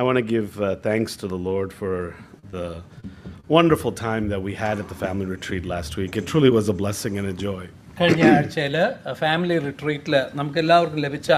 I want to give thanks to the Lord for the wonderful time that we had at the family retreat last week. It truly was a blessing and a joy. കഴിഞ്ഞ ആഴ്ചയിൽ family റിട്രീറ്റിൽ നമുക്കെല്ലാവർക്കും ലഭിച്ച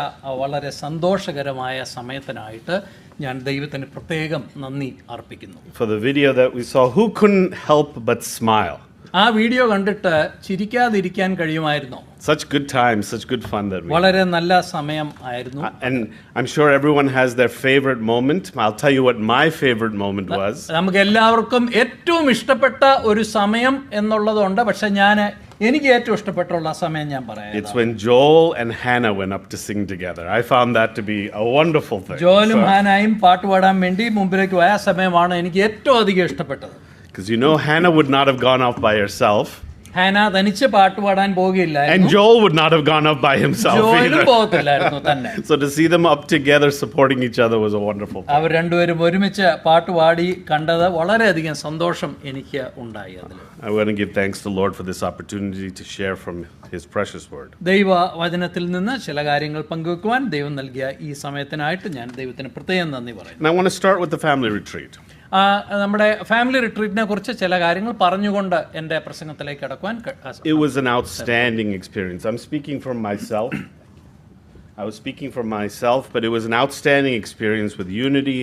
വളരെ സന്തോഷകരമായ സമയത്തിനായിട്ട് ഞാൻ ദൈവത്തിന് പ്രത്യേകം നന്ദി അർപ്പിക്കുന്നു. For the video that we saw, who couldn't help but smile? ആ വീഡിയോ കണ്ടിട്ട് ചിരിക്കാതിരിക്കാൻ കഴിയുമായിരുന്നോ? Such good times, such good fun that we had. വളരെ നല്ല സമയം ആയിരുന്നു. And I'm sure everyone has their favorite moment. I'll tell you what my favorite moment was. നമുക്ക് എല്ലാവർക്കും ഏറ്റവും ഇഷ്ടപ്പെട്ട ഒരു സമയം എന്നുള്ളതുണ്ട്. പക്ഷെ എനിക്ക് ഏറ്റവും ഇഷ്ടപ്പെട്ടുള്ള സമയം ഞാൻ പറയാം. It's when Joel and Hannah went up to sing together. I found that to be a wonderful thing. ജോലും ഹാനയും പാട്ട് പാടാൻ വേണ്ടി മുമ്പിലേക്ക് പോയ സമയമാണ് എനിക്ക് ഏറ്റവും അധികം ഇഷ്ടപ്പെട്ടത്. Because you know Hannah would not have gone off by herself. ഹാന തനിച്ച് പാട്ട് പാടാൻ പോകില്ലായിരുന്നു. And Joel would not have gone up by himself ജോലും either. പോകത്തില്ലായിരുന്നു തന്നെ. So to see them up together supporting each other was a wonderful thing. അവർ രണ്ടുപേരും ഒരുമിച്ച് പാട്ട് പാടി കണ്ടത് വളരെയധികം സന്തോഷം എനിക്ക് ഉണ്ടായി. അതിൽ I want to give thanks to the Lord for this opportunity to share from His precious word. ദൈവ വചനത്തിൽ നിന്ന് ചില കാര്യങ്ങൾ പങ്കുവെക്കുവാൻ ദൈവം നൽകിയ ഈ സമയത്തിനായിട്ട് ഞാൻ ദൈവത്തിന് പ്രത്യേകം നന്ദി പറയുന്നു. And I want to start with the family retreat. നമ്മുടെ ഫാമിലി റിട്രീറ്റിനെ കുറിച്ച് ചില കാര്യങ്ങൾ പറഞ്ഞുകൊണ്ട് എൻ്റെ പ്രസംഗത്തിലേക്ക് കടക്കുവാൻ. It was an outstanding experience. I'm speaking from myself. I was speaking from myself, but it was an outstanding experience with unity,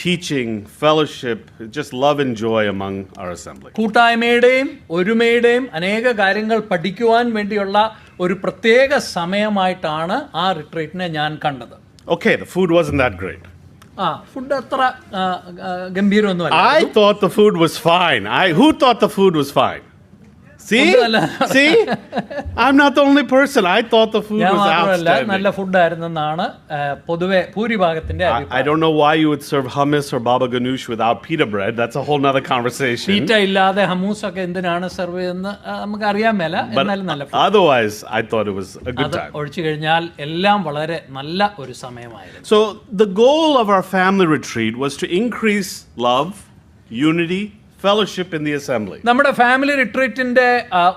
teaching, fellowship, just love and joy among our assembly. കൂട്ടായ്മയുടെയും ഒരുമയുടെയും അനേക കാര്യങ്ങൾ പഠിക്കുവാൻ വേണ്ടിയുള്ള ഒരു പ്രത്യേക സമയമായിട്ടാണ് ആ റിട്രീറ്റിനെ ഞാൻ കണ്ടത്. Okay, the food wasn't that great. Food അത്ര ഗംഭീരമൊന്നുമല്ല. I thought the food was fine. Who thought the food was fine? See? I'm not the only person. I thought the food was outstanding. നല്ല ഫുഡായിരുന്നെന്നാണ് പൊതുവെ ഭൂരിഭാഗത്തിന്റെ അഭിപ്രായം. I don't know why you would serve hummus or baba ganoush without pita bread. That's a whole nother conversation. Pitta ഇല്ലാതെ hummus ഒക്കെ എന്തിനാണ് serve ചെയ്യുന്നത് നമുക്ക് അറിയാൻ മേല. എന്നാലും നല്ല food. Otherwise, I thought it was a good time. ഒഴിച്ചു കഴിഞ്ഞാൽ എല്ലാം വളരെ നല്ല ഒരു സമയമായിരുന്നു. So the goal of our family retreat was to increase love, unity, fellowship in the assembly. നമ്മുടെ ഫാമിലി റിട്രീറ്റിന്റെ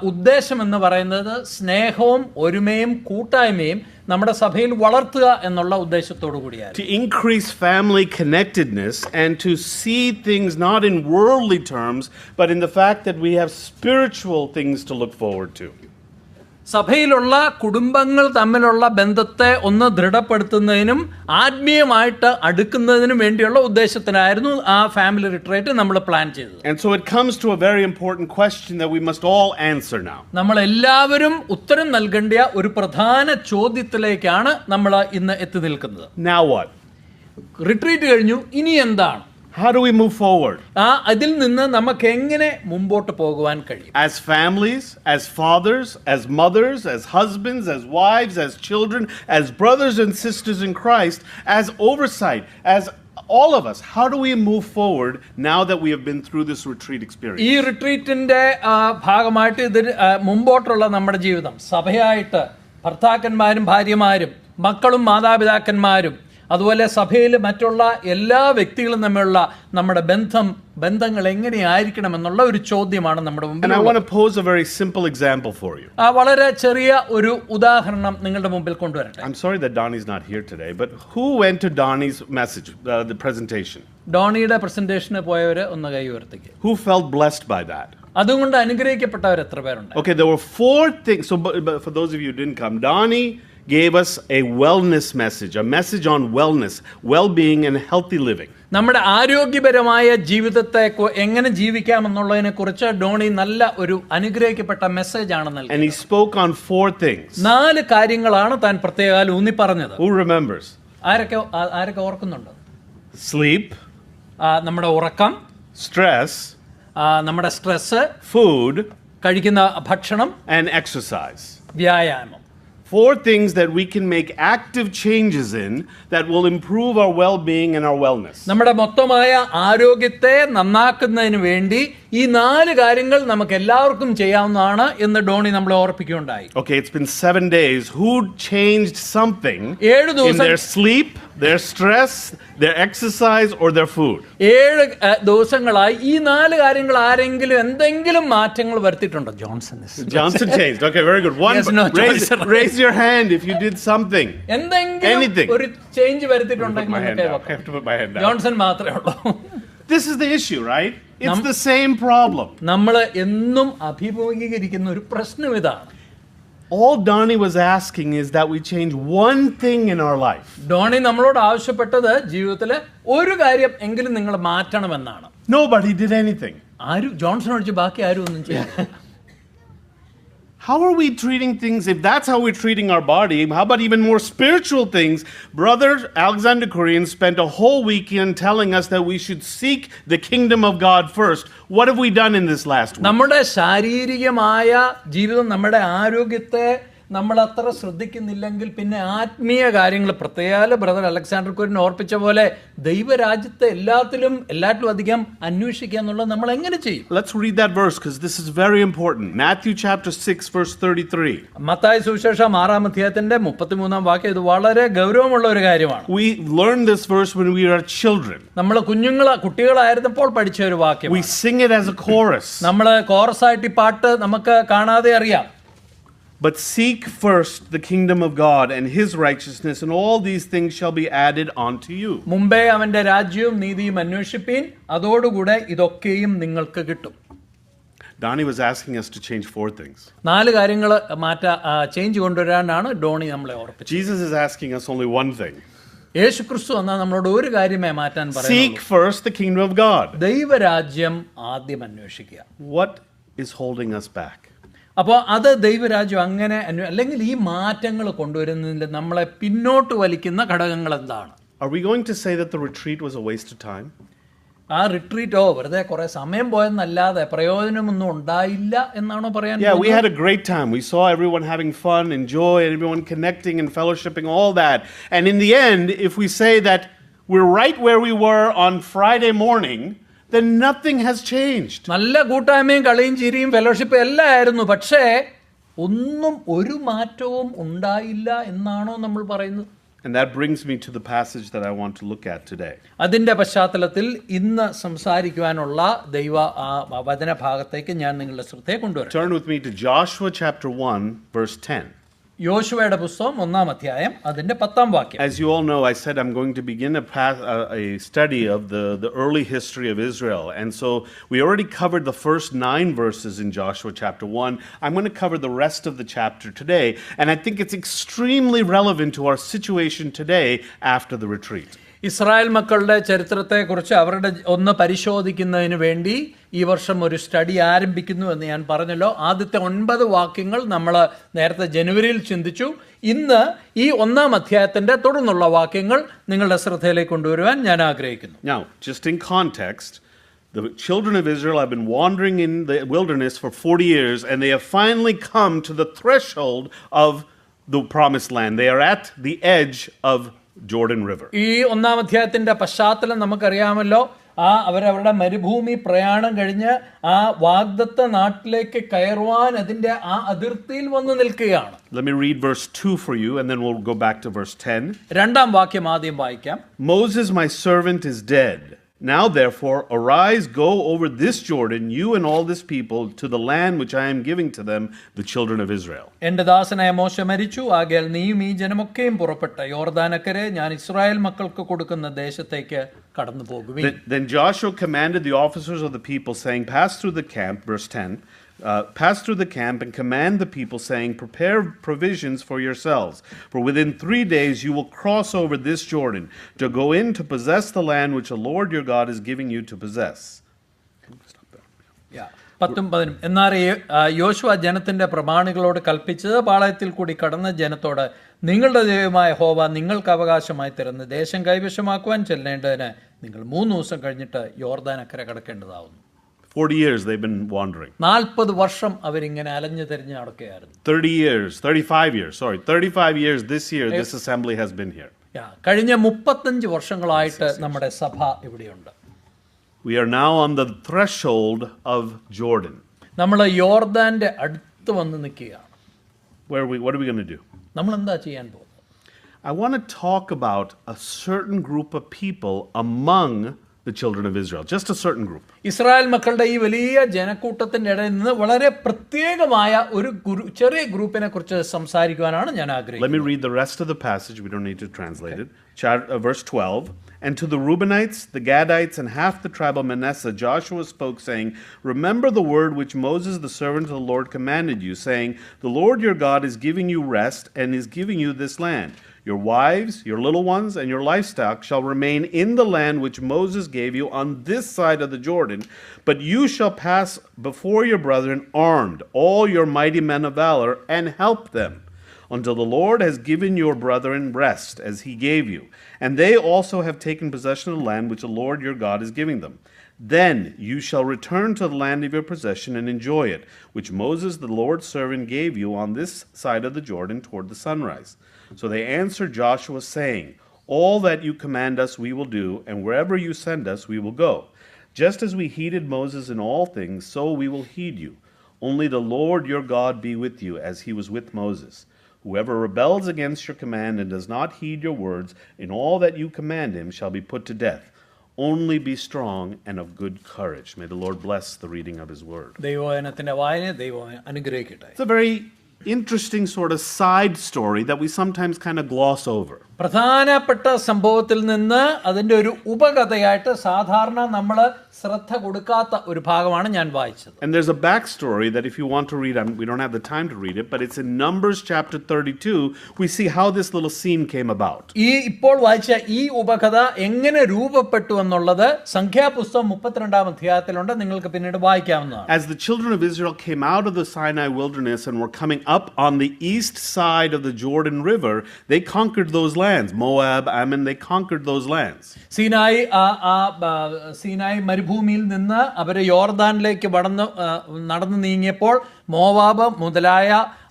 ഉദ്ദേശം എന്ന് പറയുന്നത് സ്നേഹവും ഒരുമയും കൂട്ടായ്മയും നമ്മുടെ സഭയിൽ വളർത്തുക എന്നുള്ള ഉദ്ദേശത്തോടു കൂടിയാണ്. To increase family connectedness and to see things not in worldly terms but in the fact that we have spiritual things to look forward to. സഭയിലുള്ള കുടുംബങ്ങൾ തമ്മിലുള്ള ബന്ധത്തെ ഒന്ന് ദൃഢപ്പെടുത്തുന്നതിനും ആത്മീയമായിട്ട് അടുക്കുന്നതിനും വേണ്ടിയുള്ള ഉദ്ദേശത്തിനായിരുന്നു ആ ഫാമിലി റിട്രീറ്റ് നമ്മൾ പ്ലാൻ ചെയ്തത്. And so it comes to a very important question that we must all answer now. നമ്മൾ എല്ലാവരും ഉത്തരം നൽകേണ്ട ഒരു പ്രധാന ചോദ്യത്തിലേക്കാണ് നമ്മൾ ഇന്ന് എത്തി നിൽക്കുന്നത്. Now what? റിട്രീറ്റ് കഴിഞ്ഞു, ഇനി എന്താണ്? How do we move forward? അതിൽ നിന്ന് നമുക്ക് എങ്ങനെ മുമ്പോട്ട് പോകുവാൻ കഴിയും? As families, as fathers, as mothers, as husbands, as wives, as children, as brothers and sisters in Christ, as oversight, as all of us, how do we move forward now that we have been through this retreat experience? ഈ റിട്രീറ്റിന്റെ ഭാഗമായിട്ട് ഇതിന് മുമ്പോട്ടുള്ള നമ്മുടെ ജീവിതം സഭയായിട്ട് ഭർത്താക്കന്മാരും ഭാര്യമാരും മക്കളും മാതാപിതാക്കന്മാരും അതുപോലെ സഭയിൽ മറ്റുള്ള എല്ലാ വ്യക്തികളും തമ്മിലുള്ള നമ്മുടെ ബന്ധങ്ങൾ എങ്ങനെയായിരിക്കണം എന്നുള്ള ഒരു ചോദ്യമാണ് നമ്മുടെ മുമ്പിൽ. And I want to pose a very simple example for you. വളരെ ചെറിയ ഒരു ഉദാഹരണം നിങ്ങളുടെ മുമ്പിൽ കൊണ്ടുവരട്ടെ. I'm sorry that Donnie's not here today, but who went to Donnie's message, the presentation? ഡോണിയുടെ പ്രസന്റേഷന് പോയവര് ഒന്ന് കൈ ഉയർത്തിക്ക്. Who felt blessed by that? അതുകൊണ്ട് അനുഗ്രഹിക്കപ്പെട്ടവർ എത്ര പേരുണ്ട്? Okay, there were 4 things. So but for those of you who didn't come, Donnie gave us a wellness message, a message on wellness, well-being and healthy living. നമ്മുടെ ആരോഗ്യപരമായ ജീവിതത്തെ എങ്ങനെ ജീവിക്കാമെന്നുള്ളതിനെ കുറിച്ച് ഡോണി നല്ല ഒരു അനുഗ്രഹിക്കപ്പെട്ട മെസ്സേജ് ആണ് നൽകിയത്. And he spoke on 4 things. 4 കാര്യങ്ങളാണ് താൻ പ്രത്യേകം ഊന്നി പറഞ്ഞത്. Who remembers? ആരൊക്കെ ഓർക്കുന്നുണ്ട്? Sleep, നമ്മുടെ ഉറക്കം, stress, നമ്മുടെ സ്ട്രെസ്, food, കഴിക്കുന്ന ഭക്ഷണം, and exercise. വ്യായാമം. 4 things that we can make active changes in that will improve our well-being and our wellness. നമ്മുടെ മൊത്തമായ ആരോഗ്യത്തെ നന്നാക്കുന്നതിന് വേണ്ടി ഈ 4 കാര്യങ്ങൾ നമുക്ക് എല്ലാവർക്കും ചെയ്യാവുന്നതാണ് എന്ന് ഡോണി നമ്മളെ ഓർപ്പിക്കുകയുണ്ടായി. Okay, it's been 7 days. Who changed something in their sleep, their stress, their exercise, or their food? 7 ദിവസങ്ങളായി ഈ 4 കാര്യങ്ങൾ ആരെങ്കിലും എന്തെങ്കിലും മാറ്റങ്ങൾ വരുത്തിയിട്ടുണ്ടോ? Johnson changed. Okay, very good. One, Yes, no, raise your hand if you did something. എന്തെങ്കിലും ഒരു change വരുത്തിയിട്ടുണ്ടെങ്കിൽ I have to put my hand down. Johnson മാത്രമേ ഉള്ളൂ. This is the issue, right? It's the same problem. നമ്മൾ എന്നും അഭിമുഖീകരിക്കുന്ന ഒരു പ്രശ്നം ഇതാണ്. All Donnie was asking is that we change one thing in our life. Doni നമ്മളോട് ആവശ്യപ്പെട്ടത് ജീവിതത്തിലെ ഒരു കാര്യം എങ്കിലും നിങ്ങൾ മാറ്റണമെന്നാണ്. Nobody did anything. ജോൺസൺ ഒഴിച്ച് ബാക്കി ആരും ഒന്നും ചെയ്യാൻ. How are we treating things? If that's how we're treating our body, how about even more spiritual things? Brother Alexander Korean spent a whole weekend telling us that we should seek the kingdom of God first. What have we done in this last week? നമ്മുടെ ശാരീരികമായ ജീവിതം, നമ്മുടെ ആരോഗ്യത്തെ നമ്മൾ അത്ര ശ്രദ്ധിക്കുന്നില്ലെങ്കിൽ പിന്നെ ആത്മീയ കാര്യങ്ങൾ, പ്രത്യേക ബ്രദർ അലക്സാണ്ടർ കുര്യൻ ഓർപ്പിച്ച പോലെ ദൈവരാജ്യത്തെ എല്ലാറ്റിലും അധികം അന്വേഷിക്കുക എന്നുള്ളത് നമ്മൾ എങ്ങനെ ചെയ്യും? Let's read that verse because this is very important. Matthew chapter 6 verse 33. Mathai സുവിശേഷം 6-ാം അധ്യായത്തിന്റെ 33-ാം വാക്യം. ഇത് വളരെ ഗൗരവമുള്ള ഒരു കാര്യമാണ്. We learned this verse when we were children. നമ്മൾ കുട്ടികളായിരുന്നപ്പോൾ പഠിച്ച ഒരു വാക്യം. We sing it as a chorus. നമ്മൾ കോറസായിട്ട് ഈ പാട്ട് നമുക്ക് കാണാതെ അറിയാം. But seek first the kingdom of God and his righteousness, and all these things shall be added unto you. മുമ്പേ അവന്റെ രാജ്യവും നീതിയും അന്വേഷിപ്പീൻ, അതോടുകൂടെ ഇതൊക്കെയും നിങ്ങൾക്ക് കിട്ടും. Donnie was asking us to change 4 things. 4 കാര്യങ്ങൾ ചേഞ്ച് കൊണ്ടുവരാനാണ് ഡോണി നമ്മളെ ഓർപ്പിച്ചത്. Jesus is asking us only one thing. യേശുക്രിസ്തു എന്നാ നമ്മളോട് ഒരു കാര്യമേ മാറ്റാൻ പറയുന്നത്. Seek first the kingdom of God. ദൈവരാജ്യം ആദ്യം അന്വേഷിക്കുക. What is holding us back? അപ്പോൾ അത് ദൈവരാജ്യം അങ്ങനെ അല്ലെങ്കിൽ ഈ മാറ്റങ്ങൾ കൊണ്ടുവരുന്നതിൽ നമ്മളെ പിന്നോട്ട് വലിക്കുന്ന ഘടകങ്ങൾ എന്താണ്? Are we going to say that the retreat was a waste of time? ആ റിട്രീറ്റോ വെറുതെ കുറെ സമയം പോയെന്നല്ലാതെ പ്രയോജനമൊന്നും ഉണ്ടായില്ല എന്നാണോ പറയാൻ? Yeah, we had a great time. We saw everyone having fun and joy, and everyone connecting and fellowshipping, all that. And in the end, if we say that we're right where we were on Friday morning, then nothing has changed. നല്ല കൂട്ടായ്മയും കളിയും ചിരിയും ഫെലോഷിപ്പും എല്ലാം ആയിരുന്നു, പക്ഷേ ഒന്നും ഒരു മാറ്റവും ഉണ്ടായില്ല എന്നാണോ നമ്മൾ പറയുന്നത്? And that brings me to the passage that I want to look at today. അതിന്റെ പശ്ചാത്തലത്തിൽ ഇന്ന് സംസാരിക്കുവാനുള്ള ദൈവ വചനഭാഗത്തേക്ക് ഞാൻ നിങ്ങളുടെ ശ്രദ്ധയെ കൊണ്ടുവരാം. Turn with me to Joshua chapter 1 verse 10. യോശുവയുടെ പുസ്തകം 1-ാം അധ്യായം അതിന്റെ 10-ാം വാക്യം. As you all know, I said I'm going to begin a study of the early history of Israel. And so we already covered the first 9 verses in Joshua chapter 1. I'm going to cover the rest of the chapter today. And I think it's extremely relevant to our situation today after the retreat. Israel മക്കളുടെ ചരിത്രത്തെക്കുറിച്ച് അവരുടെ ഒന്ന് പരിശോധിക്കുന്നതിന് വേണ്ടി ഈ വർഷം ഒരു study ആരംഭിക്കുന്നു എന്ന് ഞാൻ പറഞ്ഞല്ലോ. ആദ്യത്തെ 9 വാക്യങ്ങൾ നമ്മൾ നേരത്തെ ജനുവരിയിൽ ചിന്തിച്ചു. ഇന്ന് ഈ 1-ാം അധ്യായത്തിന്റെ തുടർന്നുള്ള വാക്യങ്ങൾ നിങ്ങളുടെ ശ്രദ്ധയിലേക്ക് കൊണ്ടുവരുവാൻ ഞാൻ ആഗ്രഹിക്കുന്നു. Now, just in context, the children of Israel have been wandering in the wilderness for 40 years, and they have finally come to the threshold of the promised land. They are at the edge of Jordan River. ഈ 1-ാം അധ്യായത്തിന്റെ പശ്ചാത്തലം നമുക്കറിയാമല്ലോ. അവരവരുടെ മരുഭൂമി പ്രയാണം കഴിഞ്ഞ് ആ വാഗ്ദത്ത നാട്ടിലേക്ക് കയറുവാൻ അതിന്റെ ആ അതിർത്തിയിൽ വന്ന് നിൽക്കുകയാണ്. Let me read verse 2 for you, and then we'll go back to verse 10. 2-ാം വാക്യം ആദ്യം വായിക്കാം. Moses, my servant, is dead. Now therefore arise, go over this Jordan, you and all this people, to the land which I am giving to them, the children of Israel. എന്റെ ദാസനായ മോശെ മരിച്ചു, ആകയാൽ നീയും ഈ ജനമൊക്കെയും പുറപ്പെട്ട യോർദാനക്കരെ ഞാൻ ഇസ്രായേൽ മക്കൾക്ക് കൊടുക്കുന്ന ദേശത്തേക്ക് കടന്നു പോകുവിൻ. Then Joshua commanded the officers of the people, saying, pass through the camp, verse 10, pass through the camp and command the people, saying, prepare provisions for yourselves, for within 3 days you will cross over this Jordan to go in to possess the land which the Lord your God is giving you to possess. 10-11 എന്നാൽ യോശുവ ജനത്തിന്റെ പ്രമാണികളോട് കൽപ്പിച്ചത്, പാളയത്തിൽ കൂടി കടന്ന ജനത്തോട്, നിങ്ങളുടെ ദൈവമായ യഹോവ നിങ്ങൾക്ക് അവകാശമായി തരുന്ന ദേശം കൈവശമാക്കുവാൻ ചെല്ലേണ്ടതിന് നിങ്ങൾ 3 ദിവസം കഴിഞ്ഞിട്ട് യോർദാൻ അക്കരെ കടക്കേണ്ടതാവുന്നു. 40 years they've been wandering. 40 വർഷം അവരിങ്ങനെ അലഞ്ഞു തിരിഞ്ഞ് നടക്കുകയായിരുന്നു. 35 years this year this assembly has been here. കഴിഞ്ഞ 35 വർഷങ്ങളായിട്ട് നമ്മുടെ സഭ ഇവിടെയുണ്ട്. We are now on the threshold of Jordan. നമ്മൾ യോർദാന്റെ അടുത്ത് വന്ന് നിൽക്കുകയാണ്. What are we going to do? നമ്മൾ എന്താ ചെയ്യാൻ പോകുന്നത്? I want to talk about a certain group of people among the children of Israel, just a certain group. Israel മക്കളുടെ ഈ വലിയ ജനക്കൂട്ടത്തിന്റെ ഇടയിൽ നിന്ന് വളരെ പ്രത്യേകമായ ഒരു ചെറിയ ഗ്രൂപ്പിനെ കുറിച്ച് സംസാരിക്കുവാനാണ് ഞാൻ ആഗ്രഹിക്കുന്നത്. Let me read the rest of the passage. We don't need to translate it. Verse 12. And to the Reubenites, the Gadites, and half the tribe of Manasseh, Joshua spoke, saying, Remember the word which Moses, the servant of the Lord, commanded you, saying, The Lord your God is giving you rest and is giving you this land. Your wives, your little ones, and your livestock shall remain in the land which Moses gave you on this side of the Jordan, but you shall pass before your brethren armed, all your mighty men of valor, and help them, until the Lord has given your brethren rest, as he gave you. And they also have taken possession of the land which the Lord your God is giving them. Then you shall return to the land of your possession and enjoy it, which Moses, the Lord's servant, gave you on this side of the Jordan toward the sunrise. So they answered Joshua, saying, All that you command us we will do, and wherever you send us we will go. Just as we heeded Moses in all things, so we will heed you. Only the Lord your God be with you, as he was with Moses. Whoever rebels against your command and does not heed your words in all that you command him shall be put to death. Only be strong and of good courage. May the Lord bless the reading of his word. ദൈവവചനത്തിന്റെ വായന ദൈവം അനുഗ്രഹിക്കട്ടെ. It's a very interesting sort of side story that we sometimes kind of gloss over. പ്രധാനപ്പെട്ട സംഭവത്തിൽ നിന്ന് അതിൻ്റെ ഒരു ഉപകഥയായിട്ട് സാധാരണ നമ്മൾ ശ്രദ്ധ കൊടുക്കാത്ത ഒരു ഭാഗമാണ് ഞാൻ വായിച്ചത്. And there's a backstory that if you want to read, we don't have the time to read it, but it's in Numbers chapter 32. We see how this little scene came about. ഈ ഇപ്പോൾ വായിച്ച ഈ ഉപകഥ എങ്ങനെ രൂപപ്പെട്ടു എന്നുള്ളത് സംഖ്യാപുസ്തകം 32-ാം അധ്യായത്തിലുണ്ട്. നിങ്ങൾക്ക് പിന്നീട് വായിക്കാവുന്നതാണ്. As the children of Israel came out of the Sinai wilderness and were coming up on the east side of the Jordan River, they conquered those lands. Moab, Ammon, they conquered those lands. സീനായി മരുഭൂമിയിൽ നിന്ന് അവർ യോർദാനിലേക്ക് നടന്നു നീങ്ങിയപ്പോൾ Moab മുതലായ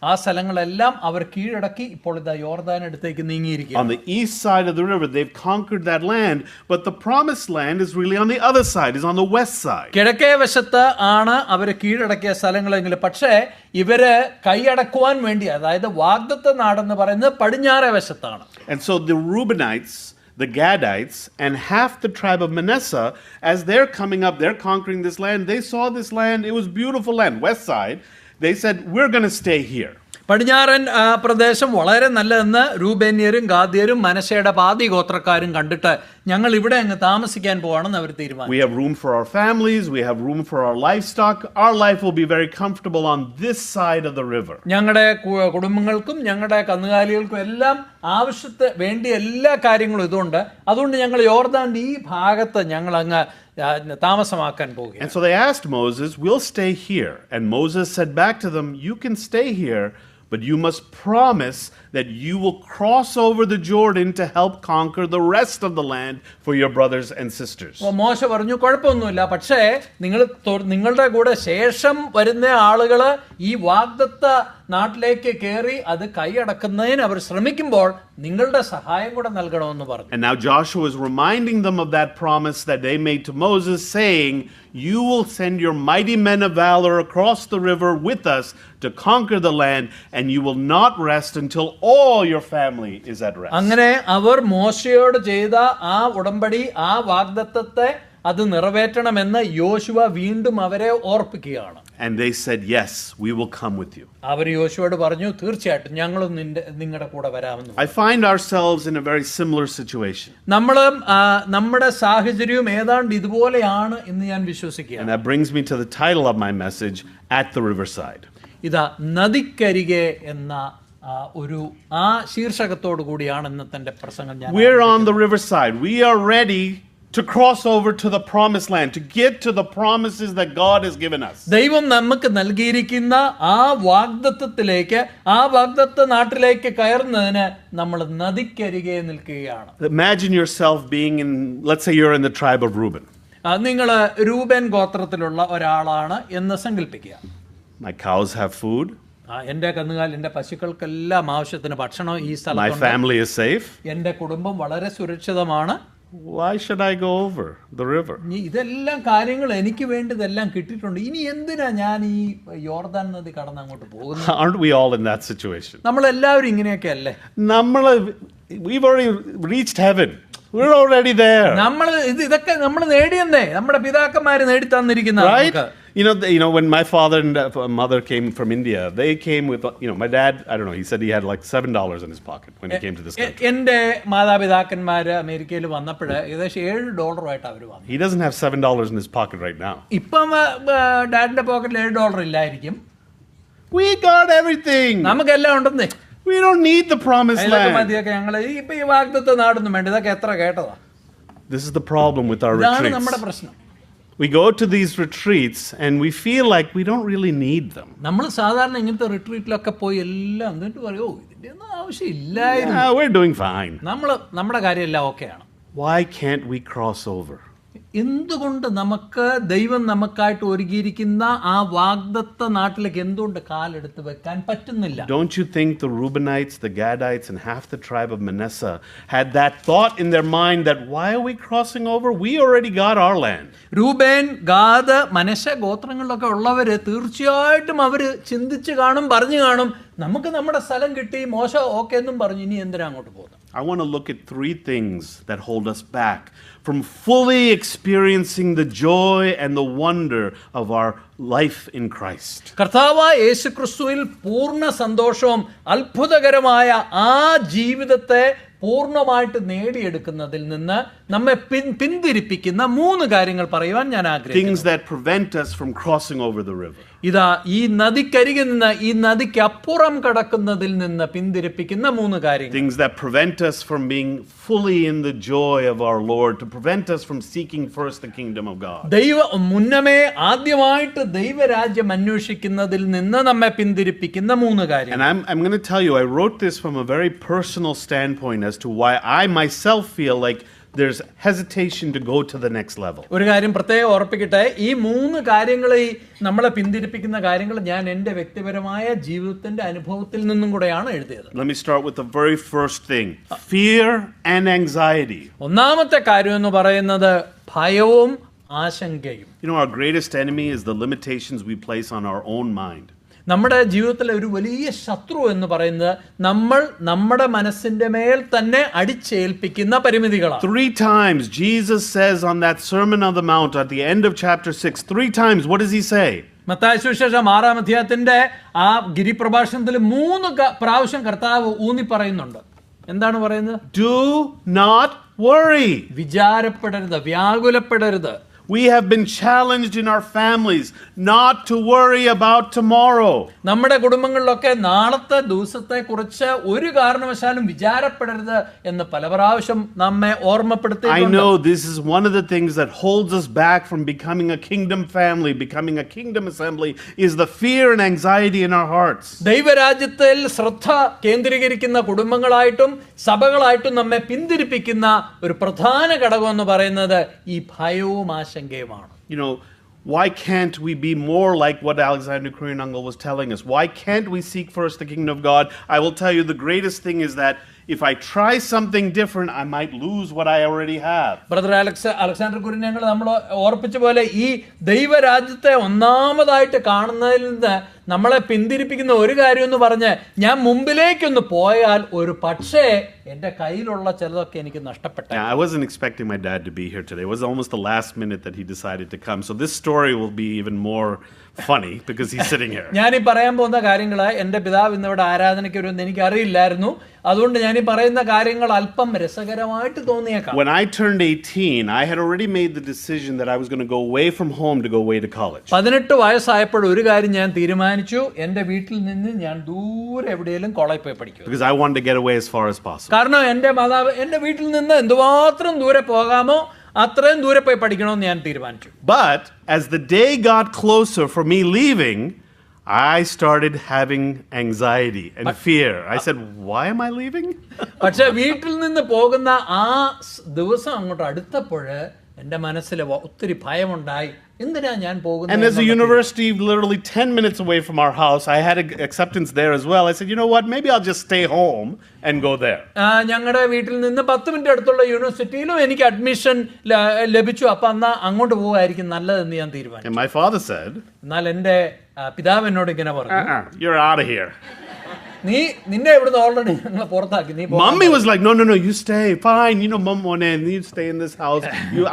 ആ സ്ഥലങ്ങളെല്ലാം അവർ കീഴടക്കി ഇപ്പോൾ ഇതാ യോർദാൻ അടുത്തേക്ക് നീങ്ങിയിരിക്കുന്നു. On the east side of the river, they've conquered that land, but the promised land is really on the other side, is on the west side. കിഴക്കേ വശത്ത് ആണ് അവർ കീഴടക്കിയ സ്ഥലങ്ങളെങ്കിൽ പക്ഷേ ഇവര് കൈയടക്കുവാൻ വേണ്ടി, അതായത് വാഗ്ദത്ത നാടെന്ന് പറയുന്നത് പടിഞ്ഞാറേ വശത്താണ്. And so the Reubenites, the Gadites, and half the tribe of Manasseh, as they're coming up, they're conquering this land. They saw this land, it was beautiful land, west side. They said, we're going to stay here. പടിഞ്ഞാറൻ പ്രദേശം വളരെ നല്ലതെന്ന് രൂബേന്യരും ഗാദ്യരും മനശ്ശയുടെ പാതി ഗോത്രക്കാരും കണ്ടിട്ട് ഞങ്ങൾ ഇവിടെ അങ്ങ് താമസിക്കാൻ പോവാണെന്ന് അവർ തീരുമാനിച്ചു. We have room for our families, we have room for our livestock. Our life will be very comfortable on this side of the river. ഞങ്ങളുടെ കുടുംബങ്ങൾക്കും ഞങ്ങളുടെ കന്നുകാലികൾക്കും എല്ലാം ആവശ്യത്തെ വേണ്ടി എല്ലാ കാര്യങ്ങളും ഇതുണ്ട്. അതുകൊണ്ട് ഞങ്ങൾ യോർദാന്റെ ഈ ഭാഗത്ത് ഞങ്ങൾ അങ്ങ് താമസമാക്കാൻ പോകുക. And so they asked Moses, we'll stay here. And Moses said back to them, you can stay here, but you must promise that you will cross over the Jordan to help conquer the rest of the land for your brothers and sisters. മോശ പറഞ്ഞു, കുഴപ്പമൊന്നുമില്ല, പക്ഷേ നിങ്ങളുടെ കൂടെ ശേഷം വരുന്ന ആളുകൾ ഈ വാഗ്ദത്ത നാട്ടിലേക്ക് കയറി അത് കൈയടക്കുന്നതിന് അവർ ശ്രമിക്കുമ്പോൾ നിങ്ങളുടെ സഹായം കൂടെ നൽകണമെന്ന് പറഞ്ഞു. And now Joshua is reminding them of that promise that they made to Moses, saying, you will send your mighty men of valor across the river with us to conquer the land, and you will not rest until all your family is at rest. അങ്ങനെ അവർ മോശയോട് ചെയ്ത ആ ഉടമ്പടി, ആ വാഗ്ദത്തത്തെ അത് നിറവേറ്റണമെന്ന് യോശുവ വീണ്ടും അവരെ ഓർപ്പിക്കുകയാണ്. And they said, yes, we will come with you. അവർ യോശുവയോട് പറഞ്ഞു, തീർച്ചയായിട്ടും ഞങ്ങളും നിങ്ങളുടെ കൂടെ വരാമെന്ന്. I find ourselves in a very similar situation. നമ്മളും നമ്മുടെ സാഹചര്യവും ഏതാണ്ട് ഇതുപോലെയാണ് എന്ന് ഞാൻ വിശ്വസിക്കുകയാണ്. And that brings me to the title of my message, At the Riverside. ഇതാ നദിക്കരികെ എന്ന ഒരു ആ ശീർഷകത്തോടു കൂടിയാണ് ഇന്നത്തെ പ്രസംഗം. ഞാൻ We're on the riverside. We are ready to cross over to the promised land, to get to the promises that God has given us. ദൈവം നമുക്ക് നൽകിയിരിക്കുന്ന ആ വാഗ്ദത്തത്തിലേക്ക്, ആ വാഗ്ദത്ത നാട്ടിലേക്ക് കയറുന്നതിന് നമ്മൾ നദിക്കരികെ നിൽക്കുകയാണ്. Imagine yourself being in, let's say you're in the tribe of Reuben. നിങ്ങൾ രൂബൻ ഗോത്രത്തിലുള്ള ഒരാളാണ് എന്ന് സങ്കല്പിക്കുക. My cows have food. എൻ്റെ കന്നുകാലിൻ്റെ പശുക്കൾക്കെല്ലാം ആവശ്യത്തിന് ഭക്ഷണം ഈ സ്ഥലത്ത്. My family is safe. എൻ്റെ കുടുംബം വളരെ സുരക്ഷിതമാണ്. why should I go over the river? ഇതെല്ലാം കാര്യങ്ങൾ എനിക്ക് വേണ്ടതെല്ലാം കിട്ടിയിട്ടുണ്ട്, ഇനി എന്തിനാ ഞാൻ ഈ യോർദാൻ നദി കടന്ന് അങ്ങോട്ട് പോകുന്നത്? Aren't we all in that situation? നമ്മളെല്ലാവരും ഇങ്ങനെയൊക്കെ അല്ലേ? We've already reached heaven. We're already there. ഇതൊക്കെ നമ്മൾ നേടിയെന്നേ, നമ്മുടെ പിതാക്കന്മാര് നേടി തന്നിരിക്കുന്ന. Right? You know, when my father and mother came from India, they came with, my dad, I don't know, he said he had like $7 in his pocket when he came to this country. എന്റെ മാതാപിതാക്കന്മാര് അമേരിക്കയിൽ വന്നപ്പോഴ് ഏകദേശം $7 അവർ വന്നു. He doesn't have $7 in his pocket right now. ഇപ്പം ഡാഡിന്റെ പോക്കറ്റിൽ $7 ഇല്ലായിരിക്കും. We got everything. നമുക്കെല്ലാം ഉണ്ടെന്നേ. We don't need the promised land. മതിയൊക്കെ ഞങ്ങൾ ഇപ്പൊ ഈ വാഗ്ദത്ത നാടൊന്നും വേണ്ട, ഇതൊക്കെ എത്ര കേട്ടതാ. This is the problem with our ഇതാണ് retreats. നമ്മുടെ പ്രശ്നം. We go to these retreats and we feel like we don't really need them. നമ്മൾ സാധാരണ ഇങ്ങനത്തെ റിട്രീറ്റിലൊക്കെ പോയി എല്ലാം എന്നിട്ട് പറയോ ഇതിന്റെ ഒന്നും ആവശ്യമില്ലായിരുന്നു. Yeah, we're doing fine. നമ്മുടെ കാര്യമെല്ലാം ഓക്കെയാണ്. Why can't we cross over? എന്തുകൊണ്ട് നമുക്ക് ദൈവം നമുക്കായിട്ട് ഒരുക്കിയിരിക്കുന്ന ആ വാഗ്ദത്ത നാട്ടിലേക്ക് എന്തുകൊണ്ട് കാലെടുത്ത് വെക്കാൻ പറ്റുന്നില്ല? Don't you think the Reubenites, the Gadites, and half the tribe of Manasseh had that thought in their mind that why are we crossing over? We already got our land. Reuben, Gad, മനശ്ശെ ഗോത്രങ്ങളിലൊക്കെ ഉള്ളവര് തീർച്ചയായിട്ടും അവര് ചിന്തിച്ച് കാണും, പറഞ്ഞു കാണും, നമുക്ക് നമ്മുടെ സ്ഥലം കിട്ടി, മോശ ഓക്കെ എന്നും പറഞ്ഞു, ഇനി എന്തിനാ അങ്ങോട്ട് പോകുന്നത്? I want to look at 3 things that hold us back from fully experiencing the joy and the wonder of our life in Christ. കർത്താവായ യേശുക്രിസ്തുവിൽ പൂർണ്ണ സന്തോഷവും അത്ഭുതകരമായ ആ ജീവിതത്തെ പൂർണ്ണമായിട്ട് നേടിയെടുക്കുന്നതിൽ നിന്ന് നമ്മെ പിന്തിരിപ്പിക്കുന്ന 3 കാര്യങ്ങൾ പറയുവാൻ ഞാൻ ആഗ്രഹിക്കുന്നു. Things that prevent us from crossing over the river. ഇതാ ഈ നദിക്കരികിൽ നിന്ന് ഈ നദിക്ക് അപ്പുറം കടക്കുന്നതിൽ നിന്ന് പിന്തിരിപ്പിക്കുന്ന 3 കാര്യങ്ങൾ. Things that prevent us from being fully in the joy of our Lord, to prevent us from seeking first the kingdom of God. മുന്നമേ ആദ്യമായിട്ട് ദൈവരാജ്യം അന്വേഷിക്കുന്നതിൽ നിന്ന് നമ്മെ പിന്തിരിപ്പിക്കുന്ന 3 കാര്യങ്ങൾ. And I'm going to tell you, I wrote this from a very personal standpoint as to why I myself feel like there's hesitation to go to the next level. ഒരു കാര്യം പ്രത്യേകം ഓർപ്പിക്കട്ടെ, ഈ 3 കാര്യങ്ങൾ നമ്മളെ പിന്തിരിപ്പിക്കുന്ന കാര്യങ്ങൾ ഞാൻ എൻ്റെ വ്യക്തിപരമായ ജീവിതത്തിന്റെ അനുഭവത്തിൽ നിന്നും കൂടെയാണ് എഴുതിയത്. Let me start with the very first thing, fear and anxiety. ഒന്നാമത്തെ കാര്യം എന്ന് പറയുന്നത് ഭയവും ആശങ്കയും. You know, our greatest enemy is the limitations we place on our own mind. നമ്മുടെ ജീവിതത്തിലെ ഒരു വലിയ ശത്രു എന്ന് പറയുന്നത് നമ്മൾ നമ്മുടെ മനസ്സിന്റെ മേൽ തന്നെ അടിച്ചേൽപ്പിക്കുന്ന പരിമിതികളാണ്. 3 times Jesus says on that Sermon on the Mount at the end of chapter 6, 3 times, what does he say? Mathai സുവിശേഷം 6-ാം അധ്യായത്തിന്റെ ആ ഗിരിപ്രഭാഷണത്തിൽ 3 പ്രാവശ്യം കർത്താവ് ഊന്നി പറയുന്നുണ്ട്. എന്താണ് പറയുന്നത്? Do not worry. വിചാരപ്പെടരുത്, വ്യാകുലപ്പെടരുത്. We have been challenged in our families not to worry about tomorrow. നമ്മുടെ കുടുംബങ്ങളിലൊക്കെ നാളത്തെ ദിവസത്തെ കുറിച്ച് ഒരു കാരണവശാലും വിചാരപ്പെടരുത് എന്ന് പല പ്രാവശ്യം നമ്മെ ഓർമ്മപ്പെടുത്തിയിട്ടുണ്ട്. I know this is one of the things that holds us back from becoming a kingdom family, becoming a kingdom assembly, is the fear and anxiety in our hearts. ദൈവരാജ്യത്തിൽ ശ്രദ്ധ കേന്ദ്രീകരിക്കുന്ന കുടുംബങ്ങളായിട്ടും സഭകളായിട്ടും നമ്മെ പിന്തിരിപ്പിക്കുന്ന ഒരു പ്രധാന ഘടകം എന്ന് പറയുന്നത് ഈ ഭയവും ആശങ്കയുമാണ്. You know, why can't we be more like what Alexander Kurinungal was telling us? Why can't we seek first the kingdom of God? I will tell you, the greatest thing is that if I try something different, I might lose what I already have. Brother Alexander Kurinungal നമ്മൾ ഓർപ്പിച്ച പോലെ ഈ ദൈവരാജ്യത്തെ ഒന്നാമതായിട്ട് കാണുന്നതിൽ നിന്ന് നമ്മളെ പിന്തിരിപ്പിക്കുന്ന ഒരു കാര്യം എന്ന് പറഞ്ഞ് ഞാൻ മുമ്പിലേക്കൊന്ന് പോയാൽ ഒരു പക്ഷേ എൻ്റെ കയ്യിലുള്ള ചിലതൊക്കെ എനിക്ക് നഷ്ടപ്പെട്ടു. I wasn't expecting my dad to be here today. It was almost the last minute that he decided to come. So this story will be even more funny because he's sitting here. ഞാൻ ഈ പറയാൻ പോകുന്ന കാര്യങ്ങൾ എൻ്റെ പിതാവ് ഇന്നിവിടെ ആരാധനയ്ക്ക് വരുമെന്ന് എനിക്ക് അറിയില്ലായിരുന്നു. അതുകൊണ്ട് ഞാൻ ഈ പറയുന്ന കാര്യങ്ങൾ അല്പം രസകരമായിട്ട് തോന്നിയേക്കാം. When I turned 18, I had already made the decision that I was going to go away from home to go away to college. 18 വയസ്സായപ്പോൾ ഒരു കാര്യം ഞാൻ തീരുമാനിച്ചു, എൻ്റെ വീട്ടിൽ നിന്ന് ഞാൻ ദൂരെ എവിടെയെങ്കിലും കോളേജിൽ പോയി പഠിക്കും. Because I wanted to get away as far as possible. കാരണം എൻ്റെ മാതാവ് എൻ്റെ വീട്ടിൽ നിന്ന് എന്തുമാത്രം ദൂരെ പോകാമോ അത്രയും ദൂരെ പോയി പഠിക്കണമെന്ന് ഞാൻ തീരുമാനിച്ചു. But as the day got closer for me leaving, I started having anxiety and fear. I said, why am I leaving? പക്ഷെ വീട്ടിൽ നിന്ന് പോകുന്ന ആ ദിവസം അങ്ങോട്ട് അടുത്തപ്പോൾ എൻ്റെ മനസ്സിൽ ഒത്തിരി ഭയമുണ്ടായി. എന്തിനാ ഞാൻ പോകുന്നത്? And as a university literally 10 minutes away from our house, I had acceptance there as well. I said, you know what, maybe I'll just stay home and go there. ഞങ്ങളുടെ വീട്ടിൽ നിന്ന് 10 മിനിറ്റ് അടുത്തുള്ള യൂണിവേഴ്സിറ്റിയിലും എനിക്ക് അഡ്മിഷൻ ലഭിച്ചു. അപ്പം എന്നാൽ അങ്ങോട്ട് പോകുമായിരിക്കും നല്ലതെന്ന് ഞാൻ തീരുമാനിച്ചു. And my father said, എന്നാൽ എൻ്റെ പിതാവ് എന്നോട് ഇങ്ങനെ പറഞ്ഞു, you're out of here. നിന്നെ ഇവിടുന്ന് ഓൾറെഡി ഞങ്ങൾ പുറത്താക്കി. നീ Mommy was like, no, you stay. Fine. You know, Mom, you stay in this house.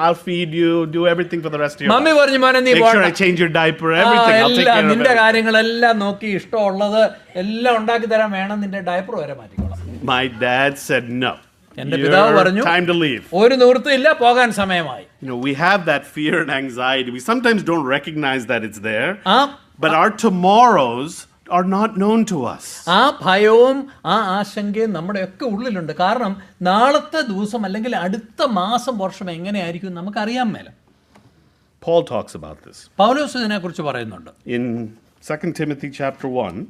I'll feed you, do everything for the rest of your life. Mummy പറഞ്ഞു, മോനെ നീ Make sure I change your diaper, everything. I'll take care of നിന്റെ it. കാര്യങ്ങളെല്ലാം നോക്കി ഇഷ്ടമുള്ളത് എല്ലാം ഉണ്ടാക്കി തരാൻ വേണം, നിന്റെ ഡയപ്പർ വരെ മാറ്റിക്കോളാം. My dad said no. എന്റെ പിതാവ് പറഞ്ഞു, time to leave. ഒരു നിവൃത്തിയില്ല, പോകാൻ സമയമായി. You know, we have that fear and anxiety. We sometimes don't recognize that it's there. But our tomorrows are not known to us. ആ ഭയവും ആ ആശങ്കയും നമ്മുടെയൊക്കെ ഉള്ളിലുണ്ട്. കാരണം നാളത്തെ ദിവസം അല്ലെങ്കിൽ അടുത്ത മാസം വർഷം എങ്ങനെയായിരിക്കും നമുക്കറിയാൻ മേല. Paul talks about this. പൗലോസ് ഇതിനെക്കുറിച്ച് പറയുന്നുണ്ട്. In 2 Timothy chapter 1,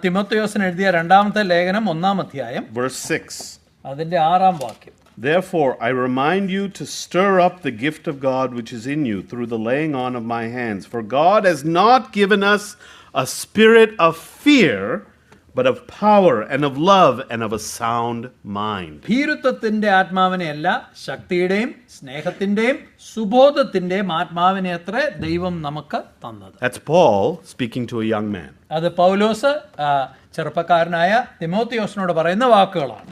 തിമോഥെയോസിന് എഴുതിയ 2-ാമത്തെ ലേഖനം 1-ാം അധ്യായം verse 6. അതിന്റെ 6-ാം വാക്യം. Therefore, I remind you to stir up the gift of God which is in you through the laying on of my hands. For God has not given us a spirit of fear, but of power and of love and of a sound mind. ഭീരുത്വത്തിന്റെ ആത്മാവിനെയല്ല, ശക്തിയുടെയും സ്നേഹത്തിന്റെയും സുബോധത്തിന്റെയും ആത്മാവിനെ അത്രേ ദൈവം നമുക്ക് തന്നത്. That's Paul speaking to a young man. അത് പൗലോസ് ചെറുപ്പക്കാരനായ തിമോഥെയോസിനോട് പറയുന്ന വാക്കുകളാണ്.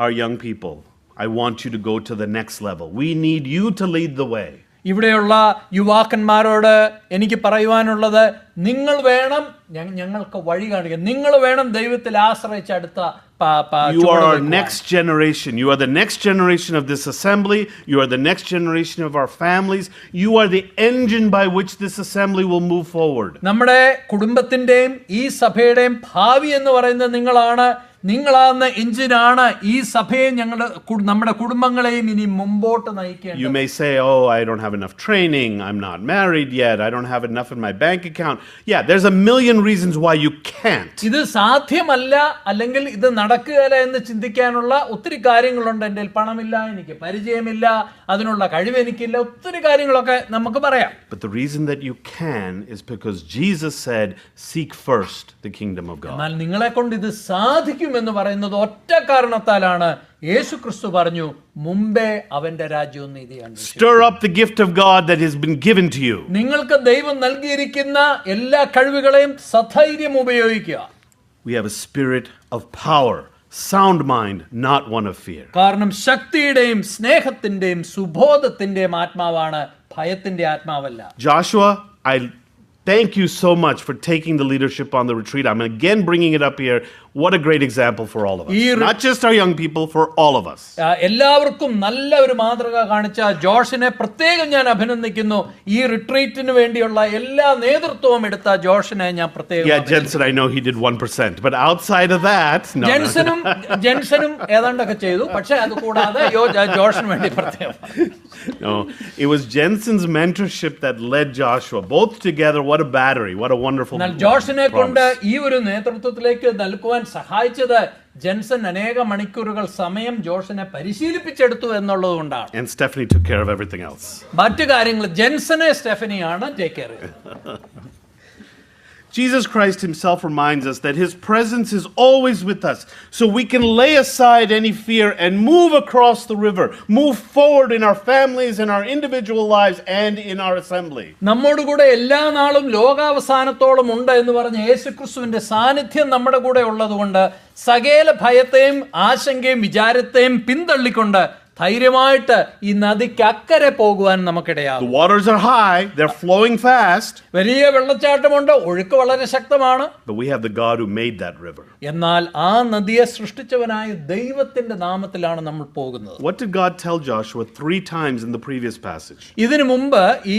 Our young people, I want you to go to the next level. We need you to lead the way. ഇവിടെയുള്ള യുവാക്കന്മാരോട് എനിക്ക് പറയുവാനുള്ളത്, നിങ്ങൾ വേണം ഞങ്ങൾക്ക് വഴി കാണിക്കാൻ. നിങ്ങൾ വേണം ദൈവത്തിൽ ആശ്രയിച്ച് അടുത്ത You are our next generation. You are the next generation of this assembly. You are the next generation of our families. You are the engine by which this assembly will move forward. നമ്മുടെ കുടുംബത്തിന്റെയും ഈ സഭയുടെയും ഭാവി എന്ന് പറയുന്നത് നിങ്ങളാണ്. നിങ്ങളാകുന്ന എഞ്ചിനാണ് ഈ സഭയെ നമ്മുടെ കുടുംബങ്ങളെയും ഇനി മുമ്പോട്ട് നയിക്കേണ്ടത്. You may say, oh, I don't have enough training. I'm not married yet. I don't have enough in my bank account. Yeah, there's a million reasons why you can't. ഇത് സാധ്യമല്ല, അല്ലെങ്കിൽ ഇത് നടക്കുകയില്ല എന്ന് ചിന്തിക്കാനുള്ള ഒത്തിരി കാര്യങ്ങളുണ്ട്. എൻ്റെ പണമില്ല, എനിക്ക് പരിചയമില്ല, അതിനുള്ള കഴിവ് എനിക്കില്ല, ഒത്തിരി കാര്യങ്ങളൊക്കെ നമുക്ക് പറയാം. But the reason that you can is because Jesus said, seek first the kingdom of God. എന്നാൽ നിങ്ങളെ കൊണ്ട് ഇത് സാധിക്കും എന്ന് പറയുന്നത് ഒറ്റ കാരണത്താലാണ്. യേശു ക്രിസ്തു പറഞ്ഞു, മുമ്പേ അവന്റെ രാജ്യവും നീതിയും. Stir up the gift of God that has been given to you. നിങ്ങൾക്ക് ദൈവം നൽകിയിരിക്കുന്ന എല്ലാ കഴിവുകളെയും സധൈര്യം ഉപയോഗിക്കുക. We have a spirit of power, sound mind, not one of fear. കാരണം ശക്തിയുടെയും സ്നേഹത്തിന്റെയും സുബോധത്തിന്റെയും ആത്മാവാണ്, ഭയത്തിന്റെ ആത്മാവല്ല. Joshua, I thank you so much for taking the leadership on the retreat. I'm again bringing it up here. What a great example for all of us. Not just our young people, for all of us. എല്ലാവർക്കും നല്ല ഒരു മാതൃക കാണിച്ച ജോഷിനെ പ്രത്യേകം ഞാൻ അഭിനന്ദിക്കുന്നു. ഈ റിട്രീറ്റിന് വേണ്ടിയുള്ള എല്ലാ നേതൃത്വവും എടുത്ത ജോഷിനെ ഞാൻ പ്രത്യേകം. Yeah, Jensen, I know he did 1%, but outside of that, no. ജെൻസനും ഏതാണ്ടൊക്കെ ചെയ്തു, പക്ഷെ അത് കൂടാതെ ജോഷിന് വേണ്ടി പ്രത്യേകം. No, it was Jensen's mentorship that led Joshua. Both together, what a battery, what a wonderful. ജോഷിനെ കൊണ്ട് ഈ ഒരു നേതൃത്വത്തിലേക്ക് നൽകുവാൻ സഹായിച്ചത് ജെൻസൺ അനേക മണിക്കൂറുകൾ സമയം ജോഷിനെ പരിശീലിപ്പിച്ചെടുത്തു എന്നുള്ളത് കൊണ്ടാണ്. And Stephanie took care of everything else. മറ്റു കാര്യങ്ങൾ ജെൻസനെ സ്റ്റെഫനിയാണ് ടേക്ക് കെയർ ചെയ്തത്. Jesus Christ himself reminds us that his presence is always with us, so we can lay aside any fear and move across the river, move forward in our families, in our individual lives, and in our assembly. നമ്മോട് കൂടെ എല്ലാ നാളും ലോകാവസാനത്തോളം ഉണ്ട് എന്ന് പറഞ്ഞ യേശുക്രിസ്തുവിന്റെ സാന്നിധ്യം നമ്മുടെ കൂടെ ഉള്ളതുകൊണ്ട് സകല ഭയത്തെയും ആശങ്കയും വിചാരത്തെയും പിന്തള്ളിക്കൊണ്ട് ധൈര്യമായിട്ട് ഈ നദിക്ക് അക്കരെ പോകുവാൻ നമുക്കിടയാകും. The waters are high, they're flowing fast. വലിയ വെള്ളച്ചാട്ടമുണ്ട്, ഒഴുക്ക് വളരെ ശക്തമാണ്. But we have the God who made that river. എന്നാൽ ആ നദിയെ സൃഷ്ടിച്ചവനായ ദൈവത്തിന്റെ നാമത്തിലാണ് നമ്മൾ പോകുന്നത്. What did God tell Joshua 3 times in the previous passage? ഇതിനു മുമ്പ് ഈ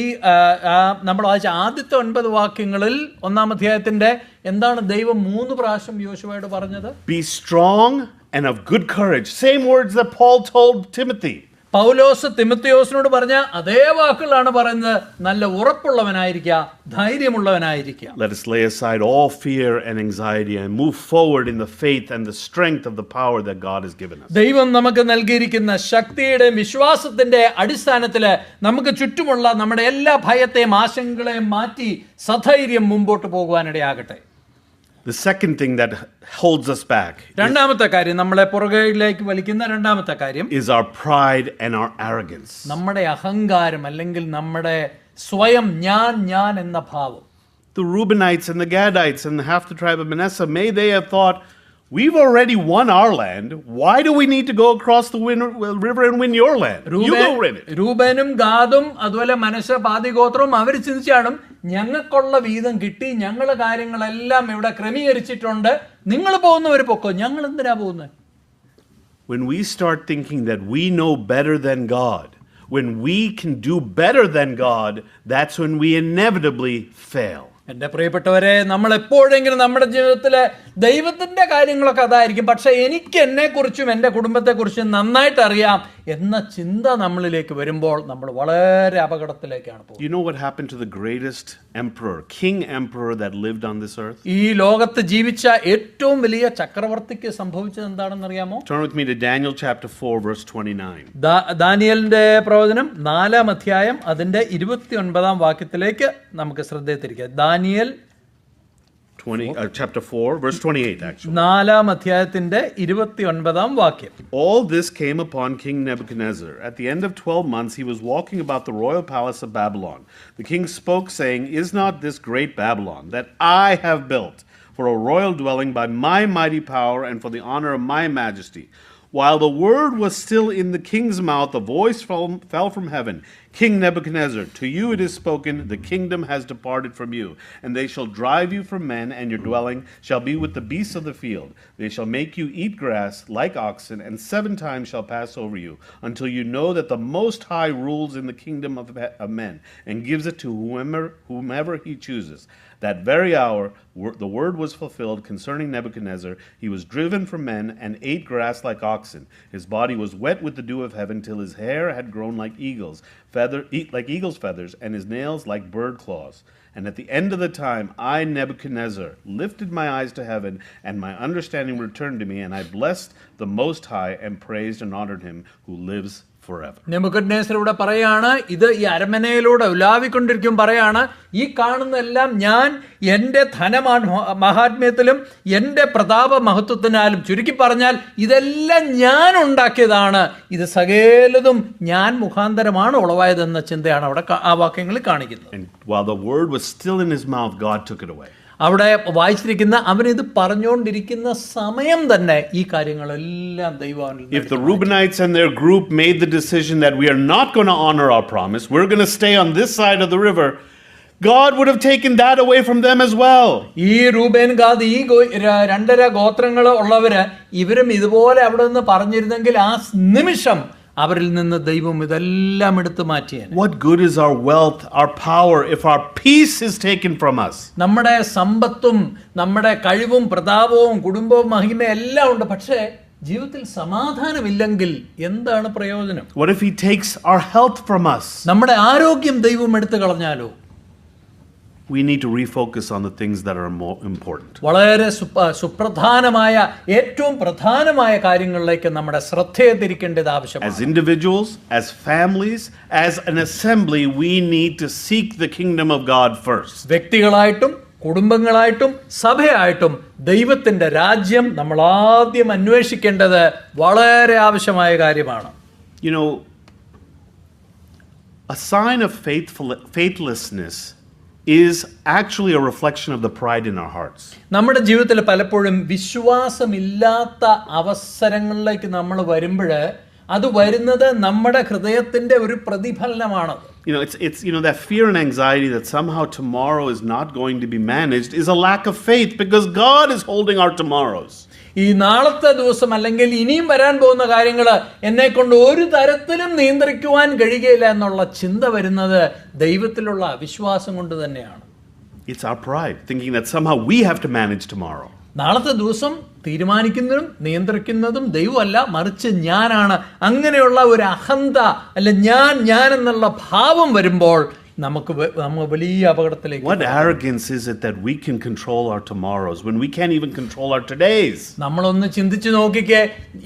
നമ്മൾ വായിച്ച ആദ്യത്തെ 9 വാക്യങ്ങളിൽ 1-ാം അധ്യായത്തിന്റെ എന്താണ് ദൈവം 3 പ്രാവശ്യം യോശുവയോട് പറഞ്ഞത്? Be strong and of good courage. Same words that Paul told Timothy. പൗലോസ് തിമോഥെയോസിനോട് പറഞ്ഞ അതേ വാക്കുകളാണ് പറയുന്നത്. നല്ല ഉറപ്പുള്ളവനായിരിക്കുക, ധൈര്യമുള്ളവനായിരിക്കുക. Let us lay aside all fear and anxiety and move forward in the faith and the strength of the power that God has given us. ദൈവം നമുക്ക് നൽകിയിരിക്കുന്ന ശക്തിയുടെയും വിശ്വാസത്തിന്റെ അടിസ്ഥാനത്തില് നമുക്ക് ചുറ്റുമുള്ള നമ്മുടെ എല്ലാ ഭയത്തെയും ആശങ്കകളെയും മാറ്റി സധൈര്യം മുമ്പോട്ട് പോകുവാനിടയാകട്ടെ. The second thing that holds us back രണ്ടാമത്തെ കാര്യം, നമ്മളെ പുറകിലേക്ക് വലിക്കുന്ന രണ്ടാമത്തെ കാര്യം is our pride and our arrogance. നമ്മുടെ അഹങ്കാരം അല്ലെങ്കിൽ നമ്മുടെ സ്വയം ഞാൻ എന്ന ഭാവം. The Reubenites and the Gadites and half the tribe of Manasseh, may they have thought, we've already won our land. Why do we need to go across the river and win your land? You go win it. രൂബനും ഗാദും അതുപോലെ മനശ്ശെ പാതിഗോത്രവും അവർ ചിന്തിച്ചാണ്, ഞങ്ങൾക്കുള്ള വീതം കിട്ടി, ഞങ്ങളുടെ കാര്യങ്ങളെല്ലാം ഇവിടെ ക്രമീകരിച്ചിട്ടുണ്ട്, നിങ്ങൾ പോകുന്നവർ പൊക്കോ, ഞങ്ങൾ എന്തിനാ പോകുന്നത്? When we start thinking that we know better than God, when we can do better than God, that's when we inevitably fail. എൻ്റെ പ്രിയപ്പെട്ടവരെ, നമ്മൾ എപ്പോഴെങ്കിലും നമ്മുടെ ജീവിതത്തിലെ ദൈവത്തിൻ്റെ കാര്യങ്ങളൊക്കെ അതായിരിക്കും, പക്ഷെ എനിക്ക് എന്നെക്കുറിച്ചും എൻ്റെ കുടുംബത്തെക്കുറിച്ചും നന്നായിട്ട് അറിയാം എന്ന ചിന്ത നമ്മളിലേക്ക് വരുമ്പോൾ നമ്മൾ വളരെ അപകടത്തിലേക്കാണ് പോകുന്നത്. You know what happened to the greatest emperor, king emperor that lived on this earth? ഈ ലോകത്ത് ജീവിച്ച ഏറ്റവും വലിയ ചക്രവർത്തിക്ക് സംഭവിച്ചത് എന്താണെന്ന് അറിയാമോ? Turn with me to Daniel chapter 4 verse 29. ദാനിയേലിന്റെ പ്രവചനം 4-ാം അധ്യായം അതിന്റെ 29-ാം വാക്യത്തിലേക്ക് നമുക്ക് ശ്രദ്ധ തിരിക്കാം. Daniel chapter 4 verse 28 actually. 4-ാം അധ്യായത്തിന്റെ 29-ാം വാക്യം. All this came upon King Nebuchadnezzar. At the end of 12 months he was walking about the royal palace of Babylon. The king spoke, saying, "Is not this great Babylon that I have built for a royal dwelling by my mighty power and for the honor of my majesty?" While the word was still in the king's mouth, a voice fell from heaven. King Nebuchadnezzar, to you it is spoken, the kingdom has departed from you, and they shall drive you from men, and your dwelling shall be with the beasts of the field. They shall make you eat grass like oxen, and 7 times shall pass over you, until you know that the Most High rules in the kingdom of men, and gives it to whomever he chooses. That very hour the word was fulfilled concerning Nebuchadnezzar. He was driven from men and ate grass like oxen. His body was wet with the dew of heaven till his hair had grown like eagle's feathers, and his nails like bird claws. And at the end of the time, I, Nebuchadnezzar, lifted my eyes to heaven, and my understanding returned to me, and I blessed the Most High and praised and honored him who lives forever. Nebuchadnezzar ഇവിടെ പറയാണ്, ഇത് ഈ അരമനയിലൂടെ ഉലാവിക്കൊണ്ടിരിക്കും പറയാണ്, ഈ കാണുന്നതെല്ലാം ഞാൻ എൻ്റെ മഹാത്മ്യത്തിലും എൻ്റെ പ്രതാപ മഹത്വത്തിനാലും, ചുരുക്കി പറഞ്ഞാൽ ഇതെല്ലാം ഞാൻ ഉണ്ടാക്കിയതാണ്, ഇത് സകലതും ഞാൻ മുഖാന്തരമാണ് ഉളവായതെന്ന ചിന്തയാണ് അവിടെ ആ വാക്യങ്ങളിൽ കാണിക്കുന്നത്. And while the word was still in his mouth, God took it away. അവിടെ വായിച്ചിരിക്കുന്ന അവനിത് പറഞ്ഞുകൊണ്ടിരിക്കുന്ന സമയം തന്നെ ഈ കാര്യങ്ങളെല്ലാം ദൈവം. If the Reubenites and their group made the decision that we are not going to honor our promise, we're going to stay on this side of the river, God would have taken that away from them as well. ഈ Reuben Gad ഈ 2.5 ഗോത്രങ്ങൾ ഉള്ളവര് ഇവരും ഇതുപോലെ അവിടെ നിന്ന് പറഞ്ഞിരുന്നെങ്കിൽ ആ നിമിഷം അവരിൽ നിന്ന് ദൈവം ഇതെല്ലാം എടുത്തു മാറ്റിയാണ്. What good is our wealth, our power, if our peace is taken from us? നമ്മുടെ സമ്പത്തും നമ്മുടെ കഴിവും പ്രതാപവും കുടുംബവും മഹിമയും എല്ലാം ഉണ്ട്, പക്ഷേ ജീവിതത്തിൽ സമാധാനമില്ലെങ്കിൽ എന്താണ് പ്രയോജനം? What if he takes our health from us? നമ്മുടെ ആരോഗ്യം ദൈവം എടുത്തു കളഞ്ഞാലോ? We need to refocus on the things that are more important. വളരെ സുപ്രധാനമായ ഏറ്റവും പ്രധാനമായ കാര്യങ്ങളിലേക്ക് നമ്മുടെ ശ്രദ്ധയെ തിരിക്കേണ്ടത് ആവശ്യമാണ്. As individuals, as families, as an assembly, we need to seek the kingdom of God first. വ്യക്തികളായിട്ടും കുടുംബങ്ങളായിട്ടും സഭയായിട്ടും ദൈവത്തിന്റെ രാജ്യം നമ്മൾ ആദ്യം അന്വേഷിക്കേണ്ടത് വളരെ ആവശ്യമായ കാര്യമാണ്. You know, a sign of faithlessness is actually a reflection of the pride in our hearts. നമ്മുടെ ജീവിതത്തിൽ പലപ്പോഴും വിശ്വാസമില്ലാത്ത അവസരങ്ങളിലേക്ക് നമ്മൾ വരുമ്പോൾ അത് വരുന്നത് നമ്മുടെ ഹൃദയത്തിന്റെ ഒരു പ്രതിഫലനമാണ്. You know, it's that fear and anxiety that somehow tomorrow is not going to be managed is a lack of faith, because God is holding our tomorrows. ഈ നാളത്തെ ദിവസം അല്ലെങ്കിൽ ഇനിയും വരാൻ പോകുന്ന കാര്യങ്ങൾ എന്നെ കൊണ്ട് ഒരു തരത്തിലും നിയന്ത്രിക്കുവാൻ കഴിയുകയില്ല എന്നുള്ള ചിന്ത വരുന്നത് ദൈവത്തിലുള്ള അവിശ്വാസം കൊണ്ട് തന്നെയാണ്. It's our pride, thinking that somehow we have to manage tomorrow. നാളത്തെ ദിവസം തീരുമാനിക്കുന്നതും നിയന്ത്രിക്കുന്നതും ദൈവമല്ല, മറിച്ച് ഞാനാണ്. അങ്ങനെയുള്ള ഒരു അഹന്ത അല്ല ഞാൻ എന്നുള്ള ഭാവം വരുമ്പോൾ നമുക്ക് വലിയ അപകടത്തിലേക്ക്. What arrogance is it that we can control our tomorrows when we can't even control our todays? നമ്മളൊന്ന് ചിന്തിച്ചു നോക്കിക്കേ,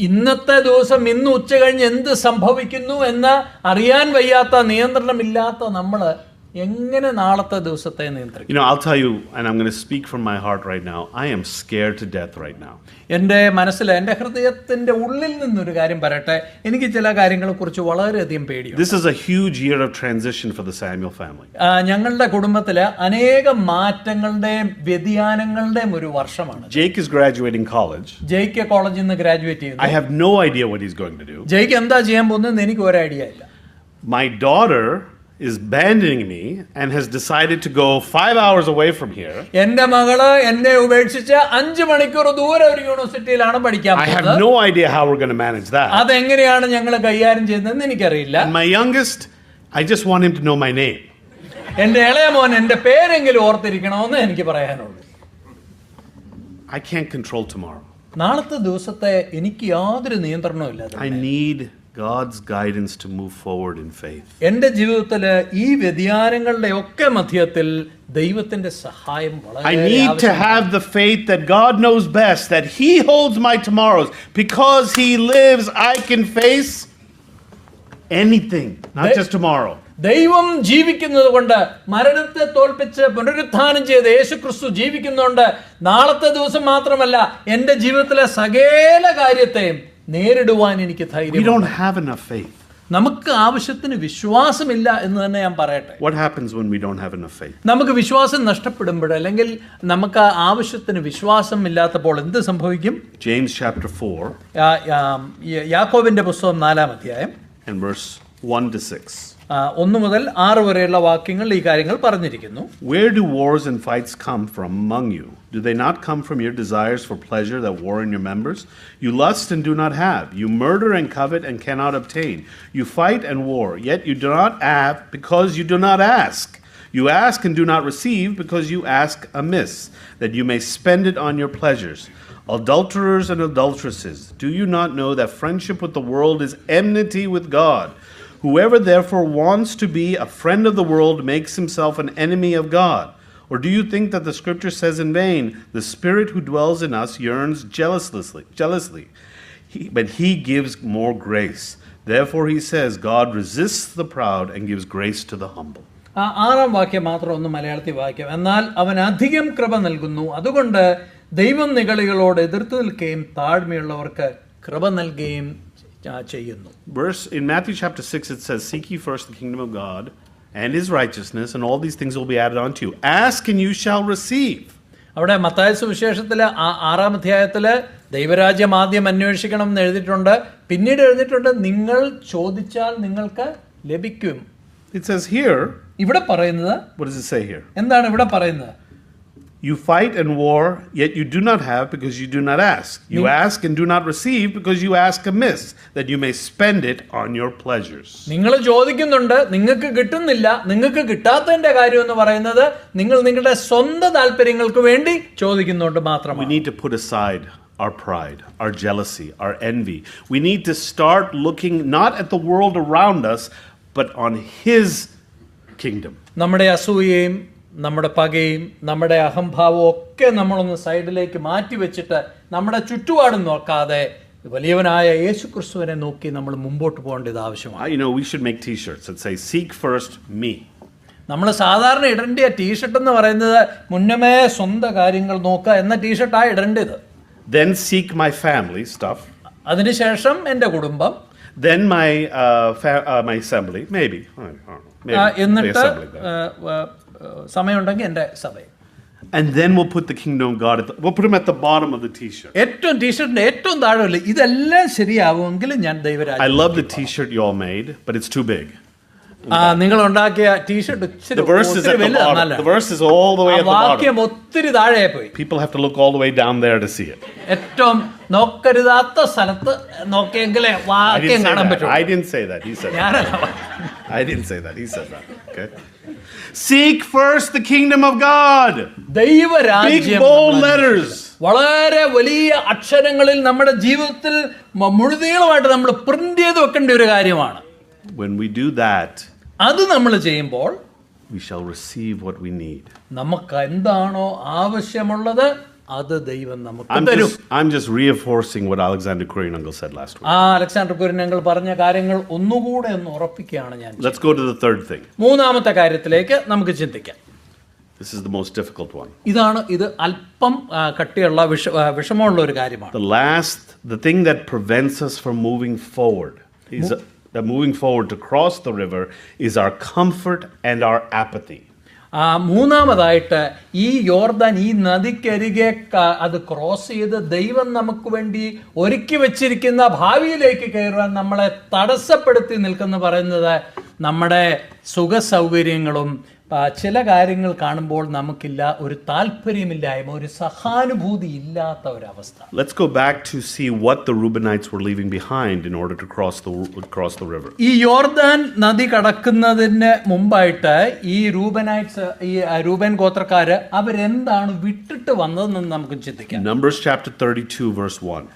ഇന്നത്തെ ദിവസം ഇന്ന് ഉച്ച കഴിഞ്ഞ് എന്ത് സംഭവിക്കുന്നു എന്ന് അറിയാൻ വയ്യാത്ത, നിയന്ത്രണമില്ലാത്ത നമ്മള് എങ്ങനെ നാളത്തെ ദിവസത്തെ നിയന്ത്രിക്കും? I'll tell you, and I'm going to speak from my heart right now, I am scared to death right now. എൻ്റെ മനസ്സിൽ, എൻ്റെ ഹൃദയത്തിന്റെ ഉള്ളിൽ നിന്നൊരു കാര്യം പറയട്ടെ, എനിക്ക് ചില കാര്യങ്ങളെ കുറിച്ച് വളരെയധികം പേടിയുണ്ട്. This is a huge year of transition for the Samuel family. ഞങ്ങളുടെ കുടുംബത്തില് അനേകം മാറ്റങ്ങളുടെയും വ്യതിയാനങ്ങളുടെയും ഒരു വർഷമാണ്. Jake is graduating college. ജയ്ക്ക് കോളേജിൽ നിന്ന് ഗ്രാജുവേറ്റ് ചെയ്യുന്നു. I have no idea what he's going to do. ജയ്ക്ക് എന്താ ചെയ്യാൻ പോകുന്നത് എനിക്ക് ഒരു ഐഡിയ ഇല്ല. My daughter is abandoning me and has decided to go 5 hours away from here. എൻ്റെ മകള് എന്നെ ഉപേക്ഷിച്ച് 5 മണിക്കൂർ ദൂരെ ഒരു യൂണിവേഴ്സിറ്റിയിലാണ് പഠിക്കാൻ I have no idea how we're going to manage that. അതെങ്ങനെയാണ് ഞങ്ങൾ കൈകാര്യം ചെയ്യുന്നതെന്ന് എനിക്കറിയില്ല. And my youngest, I just want him to know my name. എൻ്റെ ഇളയ മോൻ എൻ്റെ പേരെങ്കിലും ഓർത്തിരിക്കണമെന്ന് എനിക്ക് പറയാനുള്ളൂ. I can't control tomorrow. നാളത്തെ ദിവസത്തെ എനിക്ക് യാതൊരു നിയന്ത്രണവും ഇല്ല. I need God's guidance to move forward in faith. എൻ്റെ ജീവിതത്തില് ഈ വ്യതിയാനങ്ങളുടെ ഒക്കെ മധ്യത്തിൽ ദൈവത്തിന്റെ സഹായം വളരെ I need to have the faith that God knows best, that He holds my tomorrows. Because He lives, I can face anything, not just tomorrow. ദൈവം ജീവിക്കുന്നത് കൊണ്ട്, മരണത്തെ തോൽപ്പിച്ച് പുനരുത്ഥാനം ചെയ്ത് യേശുക്രിസ്തു ജീവിക്കുന്നതുകൊണ്ട് നാളത്തെ ദിവസം മാത്രമല്ല എൻ്റെ ജീവിതത്തിലെ സകല കാര്യത്തെയും നേരിടുവാൻ എനിക്ക് ധൈര്യം. We don't have enough faith. നമുക്ക് ആവശ്യത്തിന് വിശ്വാസമില്ല എന്ന് തന്നെ ഞാൻ പറയട്ടെ. What happens when we don't have enough faith? നമുക്ക് വിശ്വാസം നഷ്ടപ്പെടുമ്പോൾ, അല്ലെങ്കിൽ നമുക്ക് ആവശ്യത്തിന് വിശ്വാസം ഇല്ലാത്തപ്പോൾ എന്ത് സംഭവിക്കും? James chapter 4 യാക്കോബിന്റെ പുസ്തകം 4-ാം അധ്യായം and verse 1 to 6. 1 മുതൽ 6 വരെയുള്ള വാക്യങ്ങൾ ഈ കാര്യങ്ങൾ പറഞ്ഞിരിക്കുന്നു. Where do wars and fights come from among you? Do they not come from your desires for pleasure that war in your members? You lust and do not have. You murder and covet and cannot obtain. You fight and war, yet you do not have because you do not ask. You ask and do not receive because you ask amiss, that you may spend it on your pleasures. Adulterers and adulteresses, do you not know that friendship with the world is enmity with God? Whoever therefore wants to be a friend of the world makes himself an enemy of God. Or do you think that the scripture says in vain, the spirit who dwells in us yearns jealously, but he gives more grace. Therefore he says, God resists the proud and gives grace to the humble. 6-ാം വാക്യം മാത്രം ഒന്ന് മലയാളത്തിൽ വായിക്കാം. എന്നാൽ അവൻ അധികം കൃപ നൽകുന്നു, അതുകൊണ്ട് ദൈവം നിഗളികളോട് എതിർത്ത് നിൽക്കുകയും താഴ്മയുള്ളവർക്ക് കൃപ നൽകുകയും ചെയ്യുന്നു. Verse in Matthew chapter 6 it says, seek ye first the kingdom of God and His righteousness, and all these things will be added unto you. Ask and you shall receive. അവിടെ മത്തായി സുവിശേഷത്തിലെ 6-ാം അധ്യായത്തില് ദൈവരാജ്യം ആദ്യം അന്വേഷിക്കണം എന്ന് എഴുതിയിട്ടുണ്ട്. പിന്നീട് എഴുതിയിട്ടുണ്ട്, നിങ്ങൾ ചോദിച്ചാൽ നിങ്ങൾക്ക് ലഭിക്കും. It says here, ഇവിടെ പറയുന്നത്, what does it say here? എന്താണ് ഇവിടെ പറയുന്നത്? You fight and war, yet you do not have because you do not ask. You ask and do not receive because you ask amiss, that you may spend it on your pleasures. നിങ്ങൾ ചോദിക്കുന്നുണ്ട്, നിങ്ങൾക്ക് കിട്ടുന്നില്ല. നിങ്ങൾക്ക് കിട്ടാത്തതിന്റെ കാര്യം എന്ന് പറയുന്നത് നിങ്ങൾ നിങ്ങളുടെ സ്വന്തം താല്പര്യങ്ങൾക്ക് വേണ്ടി ചോദിക്കുന്നുണ്ട് മാത്രമാണ്. We need to put aside our pride, our jealousy, our envy. We need to start looking not at the world around us, but on His kingdom. നമ്മുടെ അസൂയയും നമ്മുടെ പകയും നമ്മുടെ അഹംഭാവവും ഒക്കെ നമ്മളൊന്ന് സൈഡിലേക്ക് മാറ്റി വെച്ചിട്ട് നമ്മുടെ ചുറ്റുപാടും നോക്കാതെ വലിയവനായ യേശുക്രിസ്തുവിനെ നോക്കി നമ്മൾ മുമ്പോട്ട് പോകേണ്ടത് ആവശ്യമാണ്. We should make t-shirts that say seek first me. നമ്മൾ സാധാരണ ഇടേണ്ട ടീഷർട്ട് എന്ന് പറയുന്നത് മുന്നമേ സ്വന്തം കാര്യങ്ങൾ നോക്കുക എന്ന ടീഷർട്ടാണ് ഇടേണ്ടത്. Then seek my family stuff. അതിനുശേഷം എൻ്റെ കുടുംബം. Then my assembly, maybe. I don't know. എന്നിട്ട് സമയമുണ്ടെങ്കിൽ എൻ്റെ സഭയിൽ. And then we'll put the kingdom of God we'll put him at the bottom of the t-shirt. ഏറ്റവും ടീഷർട്ടിന്റെ ഏറ്റവും താഴെ ഇതെല്ലാം ശരിയാവുമെങ്കിൽ ഞാൻ ദൈവരാജ്യം. I love the t-shirt you all made, but it's too big. നിങ്ങൾ ഉണ്ടാക്കിയ T shirt The verse is at the bottom. The verse is all the way at the bottom. വാക്യം ഒത്തിരി താഴെ പോയി. People have to look all the way down there to see it. ഏറ്റവും നോക്കരുതാത്ത സ്ഥലത്ത് നോക്കിയെങ്കിലേ വാക്യം കാണാൻ പറ്റൂ. I didn't say that. He said that. I didn't say that. He said that. Okay. Seek first the kingdom of God. ദൈവരാജ്യം. Big bold letters. വളരെ വലിയ അക്ഷരങ്ങളിൽ നമ്മുടെ ജീവിതത്തിൽ മുഴുനീളമായിട്ട് നമ്മൾ പ്രിന്റ് ചെയ്ത് വെക്കേണ്ട ഒരു കാര്യമാണ്. When we do that, അത് നമ്മൾ ചെയ്യുമ്പോൾ we shall receive what we need. നമുക്ക് എന്താണോ ആവശ്യമുള്ളത് അത് ദൈവം നമുക്ക് തരും. I'm just reinforcing what Alexander Kurinungal said last week. Alexander Kurinungal പറഞ്ഞ കാര്യങ്ങൾ ഒന്നുകൂടെ ഒന്ന് ഉറപ്പിക്കുകയാണ് ഞാൻ. Let's go to the third thing. മൂന്നാമത്തെ കാര്യത്തിലേക്ക് നമുക്ക് ചിന്തിക്കാം. This is the most difficult one. ഇത് അല്പം കട്ടിയുള്ള വിഷമമുള്ള ഒരു കാര്യമാണ്. The thing that prevents us from moving forward is that moving forward to cross the river is our comfort and our apathy. മൂന്നാമതായിട്ട് ഈ യോർദാൻ, ഈ നദിക്കരികെ അത് ക്രോസ് ചെയ്ത് ദൈവം നമുക്ക് വേണ്ടി ഒരുക്കി വെച്ചിരിക്കുന്ന ഭാവിയിലേക്ക് കയറുവാൻ നമ്മളെ തടസ്സപ്പെടുത്തി നിൽക്കുന്ന പറയുന്നത് നമ്മുടെ സുഖ സൗകര്യങ്ങളും ചില കാര്യങ്ങൾ കാണുമ്പോൾ നമുക്കില്ല ഒരു താല്പര്യമില്ലായ്മ, ഒരു സഹാനുഭൂതി ഇല്ലാത്ത ഒരവസ്ഥ. Let's go back to see what the Reubenites were leaving behind in order to cross the river. ഈ യോർദാൻ നദി കടക്കുന്നതിന് മുമ്പായിട്ട് ഈ രൂബൻ ഗോത്രക്കാര് അവരെന്താണ് വിട്ടിട്ട് വന്നതെന്ന് നമുക്ക് ചിന്തിക്കാം. Numbers chapter 32 verse 1.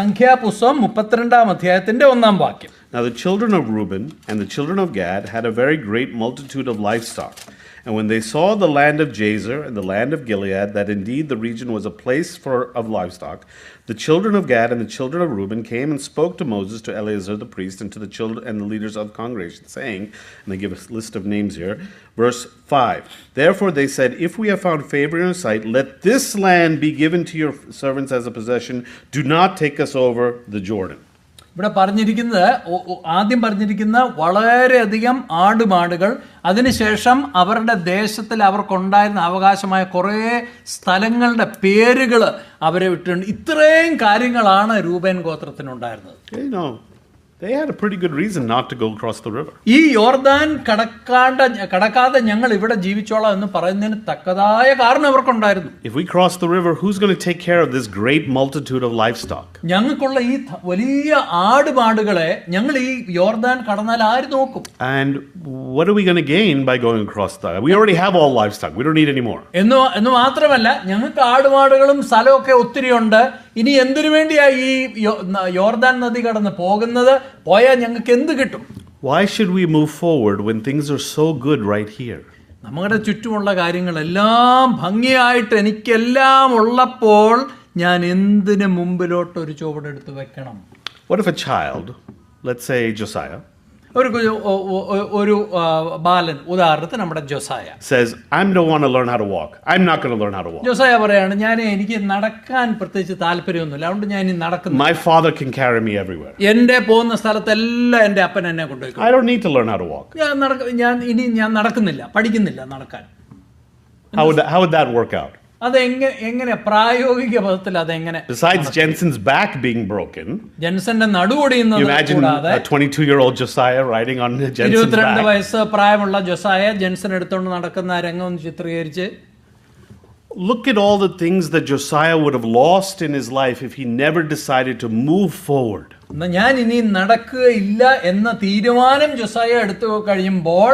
സംഖ്യാപുസ്തകം 32-ാം അധ്യായത്തിന്റെ 1-ാം വാക്യം. Now the children of Reuben and the children of Gad had a very great multitude of livestock. And when they saw the land of Jazer and the land of Gilead, that indeed the region was a place of livestock, the children of Gad and the children of Reuben came and spoke to Moses, to Eleazar the priest, and to the children and the leaders of the congregation, saying, and they give a list of names here, verse 5, therefore they said, if we have found favor in your sight, let this land be given to your servants as a possession. Do not take us over the Jordan. ഇവിടെ ആദ്യം പറഞ്ഞിരിക്കുന്ന വളരെയധികം ആടുമാടുകൾ, അതിനുശേഷം അവരുടെ ദേശത്തിൽ അവർക്കുണ്ടായിരുന്ന അവകാശമായ കുറേ സ്ഥലങ്ങളുടെ പേരുകൾ അവരെ വിട്ടിട്ടുണ്ട്. ഇത്രയും കാര്യങ്ങളാണ് Reuben ഗോത്രത്തിനുണ്ടായിരുന്നത്. They had a pretty good reason not to go across the river. ഈ യോർദാൻ കടക്കാതെ ഞങ്ങൾ ഇവിടെ ജീവിച്ചോളാം എന്ന് പറയുന്നതിന് തക്കതായ കാരണം അവർക്കുണ്ടായിരുന്നു. If we cross the river, who's going to take care of this great multitude of livestock? ഞങ്ങൾക്കുള്ള ഈ വലിയ ആടുമാടുകളെ ഞങ്ങൾ ഈ യോർദാൻ കടന്നാൽ ആര് നോക്കും? And what are we going to gain by going across that? We already have all livestock. We don't need any more. എന്ന് മാത്രമല്ല, ഞങ്ങൾക്ക് ആടുമാടുകളും സ്ഥലമൊക്കെ ഒത്തിരിയുണ്ട്. ഇനി എന്തിനു വേണ്ടിയാ ഈ യോർദാൻ നദി കടന്ന് പോകുന്നത്? പോയാൽ ഞങ്ങൾക്ക് എന്ത് കിട്ടും? Why should we move forward when things are so good right here? നമ്മുടെ ചുറ്റുമുള്ള കാര്യങ്ങളെല്ലാം ഭംഗിയായിട്ട് എനിക്കെല്ലാം ഉള്ളപ്പോൾ ഞാൻ എന്തിനു മുമ്പിലോട്ട് ഒരു ചുവടെടുത്ത് വെക്കണം? What if a child, let's say Josiah, ഒരു ബാലൻ, ഉദാഹരണത്തിന് നമ്മുടെ ജോസായ, says, I don't want to learn how to walk. I'm not going to learn how to walk. ജോസായ പറയാണ്, എനിക്ക് നടക്കാൻ പ്രത്യേകിച്ച് താല്പര്യമൊന്നുമില്ല, അതുകൊണ്ട് ഞാൻ ഇനി നടക്കുന്നില്ല. My father can carry me everywhere. എന്റെ പോകുന്ന സ്ഥലത്തെല്ലാം എന്റെ അപ്പൻ എന്നെ കൊണ്ടുപോയി. I don't need to learn how to walk. ഞാൻ നടക്കുന്നില്ല, പഠിക്കുന്നില്ല നടക്കാൻ. How would that work out? അതെങ്ങനെ പ്രായോഗിക പദത്തിൽ അതെങ്ങനെ? Besides Jensen's back being broken, ജെൻസന്റെ നടുവൊടിയുന്നത് കൂടാതെ 22-year-old Josiah riding on Jensen's back. 22 വയസ്സ് പ്രായമുള്ള ജോസായ ജെൻസൻ എടുത്തുകൊണ്ട് നടക്കുന്ന രംഗം ഒന്ന് ചിത്രീകരിച്ച്. Look at all the things that Josiah would have lost in his life if he never decided to move forward. ഞാൻ ഇനി നടക്കുകയില്ല എന്ന തീരുമാനം ജോസായ എടുത്തു കഴിയുമ്പോൾ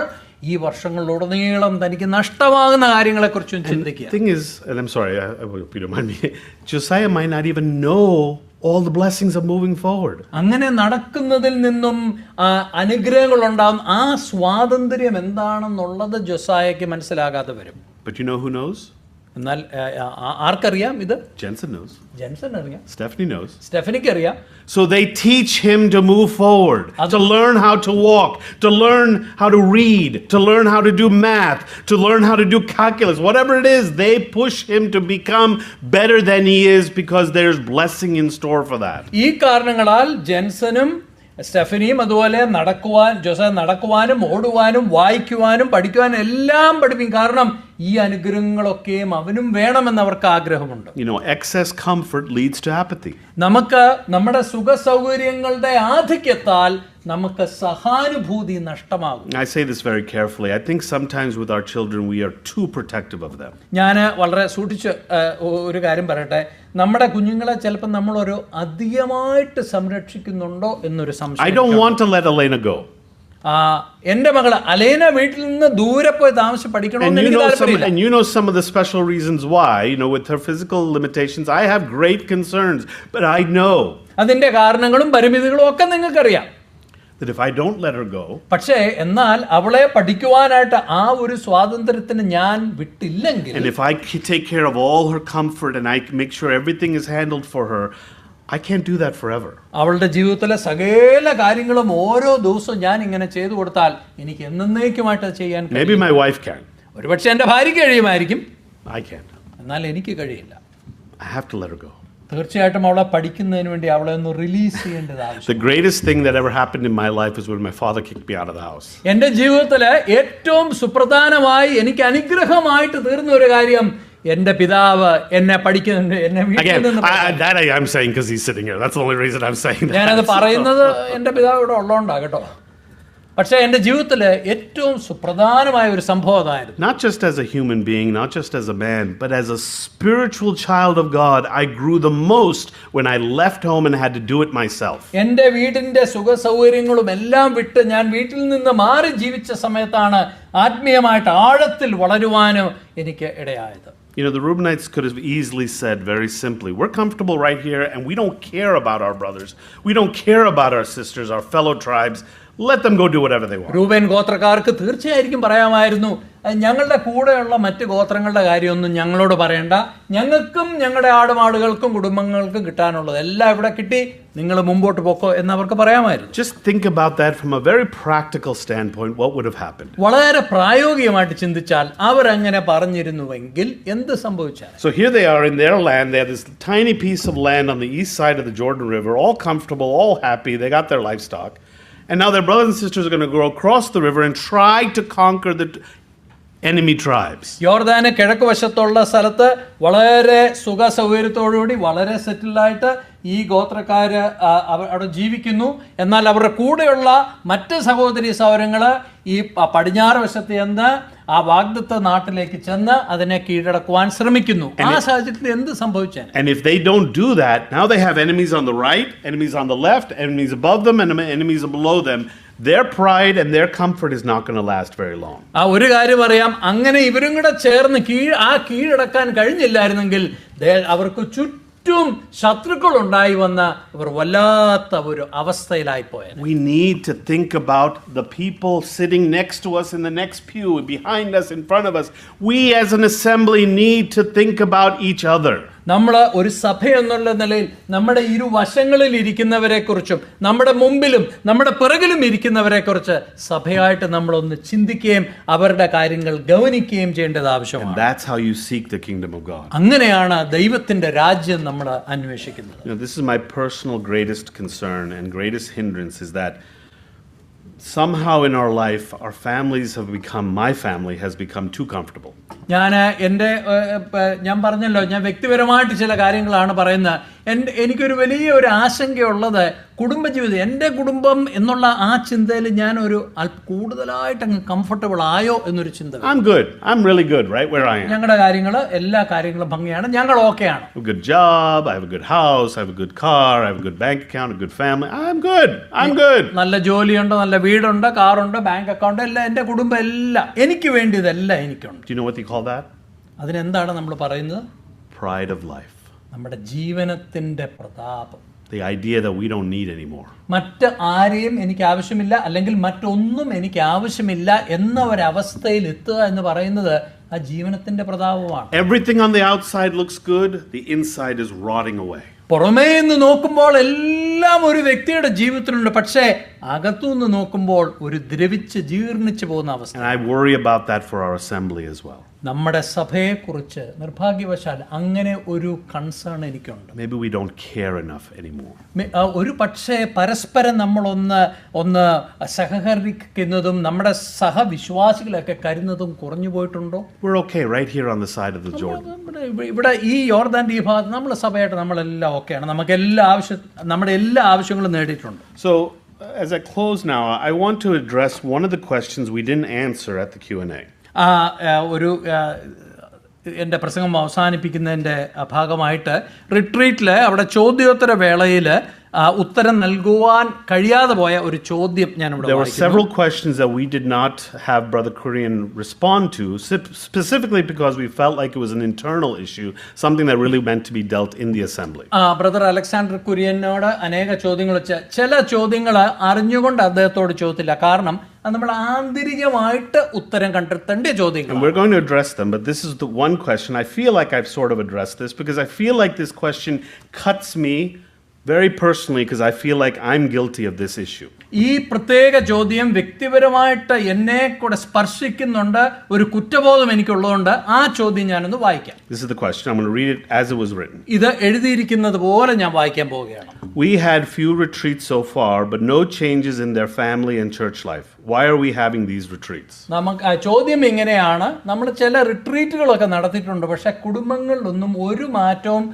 ഈ വർഷങ്ങളിലുടനീളം തനിക്ക് നഷ്ടമാകുന്ന കാര്യങ്ങളെക്കുറിച്ചും ചിന്തിക്കുക. Thing is, and I'm sorry, I hope you don't mind me, Josiah might not even know all the blessings of moving forward. അങ്ങനെ നടക്കുന്നതിൽ നിന്നും അനുഗ്രഹങ്ങൾ ഉണ്ടാകും. ആ സ്വാതന്ത്ര്യം എന്താണെന്നുള്ളത് ജോസായയ്ക്ക് മനസ്സിലാകാതെ വരും. But you know who knows? എന്നാൽ ആർക്കറിയാം ഇത്? Jensen knows. ജെൻസൺ അറിയാം. Stephanie knows. സ്റ്റെഫനിക്ക് അറിയാം. So they teach him to move forward, to learn how to walk, to learn how to read, to learn how to do math, to learn how to do calculus, whatever it is, they push him to become better than he is because there's blessing in store for that. ഈ കാരണങ്ങളാൽ ജെൻസനും സ്റ്റെഫനിയും അതുപോലെ ജോസായ നടക്കുവാനും ഓടുവാനും വായിക്കുവാനും പഠിക്കുവാനും എല്ലാം പഠിപ്പിക്കും. കാരണം ഈ അനുഗ്രഹങ്ങളൊക്കെയും അവനും വേണമെന്ന് അവർക്ക് ആഗ്രഹമുണ്ട്. Excess comfort leads to apathy. നമുക്ക് നമ്മുടെ സുഖ സൗകര്യങ്ങളുടെ ആധിക്യത്താൽ നമുക്ക് സഹാനുഭൂതി നഷ്ടമാകും. I say this very carefully. I think sometimes with our children we are too protective of them. ഞാൻ വളരെ സൂക്ഷിച്ച് ഒരു കാര്യം പറയട്ടെ. നമ്മുടെ കുഞ്ഞുങ്ങളെ ചിലപ്പോൾ നമ്മളൊരു അധികമായിട്ട് സംരക്ഷിക്കുന്നുണ്ടോ എന്നൊരു സംശയം. I don't want to let Elena go. എൻ്റെ മകള് അലേന വീട്ടിൽ നിന്ന് ദൂരെ പോയി താമസിച്ച് പഠിക്കണമെന്ന് എനിക്ക് താല്പര്യമില്ല. And you know some of the special reasons why, with her physical limitations, I have great concerns, but I know അതിന്റെ കാരണങ്ങളും പരിമിതികളും ഒക്കെ നിങ്ങൾക്കറിയാം. that if I don't let her go, പക്ഷേ എന്നാൽ അവളെ പഠിക്കുവാനായിട്ട് ആ ഒരു സ്വാതന്ത്ര്യത്തിന് ഞാൻ വിട്ടില്ലെങ്കിൽ, and if I take care of all her comfort and I make sure everything is handled for her, I can't do that forever. അവളുടെ ജീവിതത്തിലെ സകല കാര്യങ്ങളും ഓരോ ദിവസവും ഞാൻ ഇങ്ങനെ ചെയ്തു കൊടുത്താൽ എനിക്ക് എന്നേക്കുമായിട്ട് ചെയ്യാൻ കഴിയും. Maybe my wife can. ഒരുപക്ഷെ എൻ്റെ ഭാര്യയ്ക്ക് കഴിയുമായിരിക്കും, I can't. എന്നാൽ എനിക്ക് കഴിയില്ല. I have to let her go. തീർച്ചയായിട്ടും അവളെ പഠിക്കുന്നതിന് വേണ്ടി അവളെ ഒന്ന് റിലീസ് ചെയ്യേണ്ടത് ആവശ്യം. The greatest thing that ever happened in my life is when my father kicked me out of the house. എൻ്റെ ജീവിതത്തില് ഏറ്റവും സുപ്രധാനമായി എനിക്ക് അനുഗ്രഹമായിട്ട് തീർന്ന ഒരു കാര്യം എൻ്റെ പിതാവ് എന്നെ പഠിക്കുന്നുണ്ട്, എന്നെ വീട്ടിൽ നിന്ന്. That I'm saying because he's sitting here. That's the only reason I'm saying that. ഞാനത് പറയുന്നത് എൻ്റെ പിതാവ് ഇവിടെ ഉള്ളതുകൊണ്ടാണ് കേട്ടോ. പക്ഷേ എൻ്റെ ജീവിതത്തില് ഏറ്റവും സുപ്രധാനമായ ഒരു സംഭവം അതായിരുന്നു. Not just as a human being, not just as a man, but as a spiritual child of God, I grew the most when I left home and had to do it myself. എൻ്റെ വീടിൻ്റെ സുഖ സൗകര്യങ്ങളും എല്ലാം വിട്ട് ഞാൻ വീട്ടിൽ നിന്ന് മാറി ജീവിച്ച സമയത്താണ് ആത്മീയമായിട്ട് ആഴത്തിൽ വളരുവാനും എനിക്ക് ഇടയായത്. The Reubenites could have easily said very simply, we're comfortable right here and we don't care about our brothers. We don't care about our sisters, our fellow tribes. Let them go do whatever they want. Reuben ഗോത്രക്കാർക്ക് തീർച്ചയായിരിക്കും പറയാമായിരുന്നു, ഞങ്ങളുടെ കൂടെയുള്ള മറ്റ് ഗോത്രങ്ങളുടെ കാര്യമൊന്നും ഞങ്ങളോട് പറയണ്ട, ഞങ്ങൾക്കും ഞങ്ങളുടെ ആടുമാടുകൾക്കും കുടുംബങ്ങൾക്കും കിട്ടാനുള്ളത് എല്ലാം ഇവിടെ കിട്ടി, നിങ്ങൾ മുമ്പോട്ട് പോക്കോ എന്നവർക്ക് പറയാമായിരുന്നു. Just think about that from a very practical standpoint. What would have happened? വളരെ പ്രായോഗികമായിട്ട് ചിന്തിച്ചാൽ അവരങ്ങനെ പറഞ്ഞിരുന്നുവെങ്കിൽ എന്ത് സംഭവിച്ചാൽ? So here they are in their land. They have this tiny piece of land on the east side of the Jordan River, all comfortable, all happy. They got their livestock. And now their brothers and sisters are going to go across the river and try to conquer the enemy tribes. യോർദാന് കിഴക്ക് വശത്തുള്ള സ്ഥലത്ത് വളരെ സുഖ സൗകര്യത്തോടുകൂടി വളരെ സെറ്റിൽഡായിട്ട് ഈ ഗോത്രക്കാര് അവിടെ ജീവിക്കുന്നു. എന്നാൽ അവരുടെ കൂടെയുള്ള മറ്റ് സഹോദരി സൗരങ്ങള് ഈ പടിഞ്ഞാറ് വശത്ത് ചെന്ന് ആ വാഗ്ദത്ത നാട്ടിലേക്ക് ചെന്ന് അതിനെ കീഴടക്കുവാൻ ശ്രമിക്കുന്നു. ആ സാഹചര്യത്തിൽ എന്ത് സംഭവിച്ചാൽ? And if they don't do that, now they have enemies on the right, enemies on the left, enemies above them, and enemies below them. Their pride and their comfort is not going to last very long. ആ ഒരു കാര്യം അറിയാം, അങ്ങനെ ഇവരും കൂടെ ചേർന്ന് കീഴടക്കാൻ കഴിഞ്ഞില്ലായിരുന്നെങ്കിൽ അവർക്ക് ചുറ്റും ശത്രുക്കൾ ഉണ്ടായി വന്ന അവർ വല്ലാത്ത ഒരു അവസ്ഥയിലായി പോയത്. We need to think about the people sitting next to us in the next pew, behind us, in front of us. We as an assembly need to think about each other. നമ്മൾ ഒരു സഭ എന്നുള്ള നിലയിൽ നമ്മുടെ ഇരുവശങ്ങളിൽ ഇരിക്കുന്നവരെ കുറിച്ചും നമ്മുടെ മുമ്പിലും നമ്മുടെ പിറകിലും ഇരിക്കുന്നവരെ കുറിച്ച് സഭയായിട്ട് നമ്മളൊന്ന് ചിന്തിക്കുകയും അവരുടെ കാര്യങ്ങൾ ഗൗനിക്കുകയും ചെയ്യേണ്ടത് ആവശ്യമാണ്. That's how you seek the kingdom of God. അങ്ങനെയാണ് ദൈവത്തിന്റെ രാജ്യം നമ്മൾ അന്വേഷിക്കുന്നത്. This is my personal greatest concern and greatest hindrance is that somehow in our life our families have become, my family has become too comfortable. ഞാൻ പറഞ്ഞല്ലോ, ഞാൻ വ്യക്തിപരമായിട്ട് ചില കാര്യങ്ങളാണ് പറയുന്നത്. എനിക്കൊരു വലിയ ഒരു ആശങ്കയുള്ളത് കുടുംബജീവിതം, എൻ്റെ കുടുംബം എന്നുള്ള ആ ചിന്തയിൽ ഞാൻ ഒരു കൂടുതലായിട്ട് അങ്ങ് കംഫർട്ടബിൾ ആയോ എന്നൊരു ചിന്ത. I'm good. I'm really good right where I am. ഞങ്ങളുടെ കാര്യങ്ങൾ എല്ലാ കാര്യങ്ങളും ഭംഗിയാണ്, ഞങ്ങൾ ഓക്കെയാണ്. A good job, I have a good house, I have a good car, I have a good bank account, a good family. I'm good. I'm good. നല്ല ജോലിയുണ്ട്, നല്ല വീടുണ്ട്, കാറുണ്ട്, ബാങ്ക് അക്കൗണ്ട് എല്ലാം, എൻ്റെ കുടുംബം എല്ലാം എനിക്ക് വേണ്ടിയതെല്ലാം എനിക്കുണ്ട്. Do you know what they call that? അതിനെന്താണ് നമ്മൾ പറയുന്നത്? Pride of life. നമ്മുടെ ജീവനത്തിന്റെ പ്രതാപം. The idea that we don't need anymore. മറ്റ് ആരെയും എനിക്ക് ആവശ്യമില്ല, അല്ലെങ്കിൽ മറ്റൊന്നും എനിക്ക് ആവശ്യമില്ല എന്ന ഒരവസ്ഥയിൽ എത്തുക എന്ന് പറയുന്നത് ആ ജീവനത്തിന്റെ പ്രതാപമാണ്. Everything on the outside looks good, the inside is rotting away. പുറമേ നിന്ന് നോക്കുമ്പോൾ എല്ലാം ഒരു വ്യക്തിയുടെ ജീവിതത്തിലുണ്ട്, പക്ഷേ അകത്തുനിന്ന് നോക്കുമ്പോൾ ഒരു ദ്രവിച്ച് ജീർണിച്ചു പോകുന്ന അവസ്ഥ. And I worry about that for our assembly as well. നമ്മുടെ സഭയെക്കുറിച്ച് നിർഭാഗ്യവശാൽ അങ്ങനെ ഒരു കൺസേൺ എനിക്കുണ്ട്. Maybe we don't care enough anymore. ഒരു പക്ഷേ പരസ്പരം നമ്മളൊന്ന് സഹകരിക്കുന്നതും നമ്മുടെ സഹവിശ്വാസികളൊക്കെ കരുതുന്നതും കുറഞ്ഞു പോയിട്ടുണ്ടോ? We're okay right here on the side of the Jordan. ഇവിടെ ഈ യോർദാന്റെ ഈ ഭാഗത്ത് നമ്മളെ സഭയായിട്ട് നമ്മളെല്ലാം ഓക്കെയാണ്, നമുക്ക് നമ്മുടെ എല്ലാ ആവശ്യങ്ങളും നേടിയിട്ടുണ്ട്. So as I close now, I want to address one of the questions we didn't answer at the Q&A. എൻ്റെ പ്രസംഗം അവസാനിപ്പിക്കുന്നതിൻ്റെ ഭാഗമായിട്ട് റിട്രീറ്റിൽ അവിടെ ചോദ്യോത്തര വേളയിൽ ഉത്തരം നൽകുവാൻ കഴിയാതെ പോയ ഒരു ചോദ്യം ഞാൻ ഇവിടെ There were വായിക്കുന്നു. several questions that we did not have Brother Kurian respond to, specifically because we felt like it was an internal issue, something that really meant to be dealt in the assembly. Brother Alexander കുര്യനോട് അനേക ചോദ്യങ്ങൾ വെച്ച് ചില ചോദ്യങ്ങൾ അറിഞ്ഞുകൊണ്ട് അദ്ദേഹത്തോട് ചോദിച്ചില്ല. കാരണം അത് നമ്മൾ ആന്തരികമായിട്ട് ഉത്തരം കണ്ടെത്തേണ്ട ചോദ്യങ്ങൾ. And we're going to address them, but this is the one question. I feel like I've sort of addressed this because I feel like this question cuts me very personally because I feel like I'm guilty of this issue. ഈ പ്രത്യേക ചോദ്യം വ്യക്തിപരമായിട്ട് എന്നെ കൂടെ സ്പർശിക്കുന്നുണ്ട്, ഒരു കുറ്റബോധം എനിക്കുള്ളതുകൊണ്ട് ആ ചോദ്യം ഞാനൊന്ന് വായിക്കാം. This is the question. I'm going to read it as it was written. ഇത് എഴുതിയിരിക്കുന്നത് പോലെ ഞാൻ വായിക്കാൻ പോവുകയാണ്. We had few retreats so far, but no changes in their family and church life. Why are we having these retreats? നമുക്ക് ചോദ്യം ഇങ്ങനെയാണ്, നമ്മൾ ചില റിട്രീറ്റുകളൊക്കെ നടത്തിയിട്ടുണ്ട്, പക്ഷെ കുടുംബങ്ങളിലൊന്നും ഒരു മാറ്റവും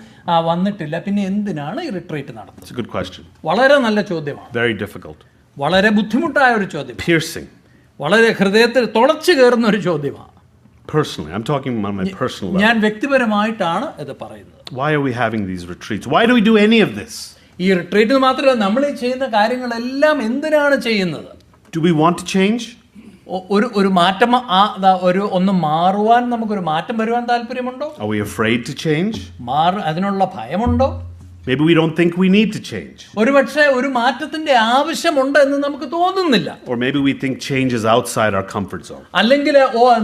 വന്നിട്ടില്ല, പിന്നെ എന്തിനാണ് ഈ റിട്രീറ്റ് നടത്തുന്നത്? It's a good question. വളരെ നല്ല ചോദ്യമാണ്. Very difficult. വളരെ ബുദ്ധിമുട്ടായ ഒരു ചോദ്യം, Piercing. വളരെ ഹൃദയത്തിൽ തുളച്ചു കയറുന്ന ഒരു ചോദ്യമാണ്. Personally, I'm talking about my personal level. ഞാൻ വ്യക്തിപരമായിട്ടാണ് ഇത് പറയുന്നത്. Why are we having these retreats? Why do we do any of this? ഈ റിട്രീറ്റ് മാത്രമല്ല, നമ്മൾ ഈ ചെയ്യുന്ന കാര്യങ്ങളെല്ലാം എന്തിനാണ് ചെയ്യുന്നത്? Do we want to change? ഒരു മാറ്റം, ഒന്ന് മാറുവാൻ, നമുക്കൊരു മാറ്റം വരുവാൻ താല്പര്യമുണ്ടോ? Are we afraid to change? അതിനുള്ള ഭയമുണ്ടോ? Maybe we don't think we need to change. ഒരുപക്ഷെ ഒരു മാറ്റത്തിന്റെ ആവശ്യമുണ്ട് എന്ന് നമുക്ക് തോന്നുന്നില്ല. Or maybe we think change is outside our comfort zone. അല്ലെങ്കിൽ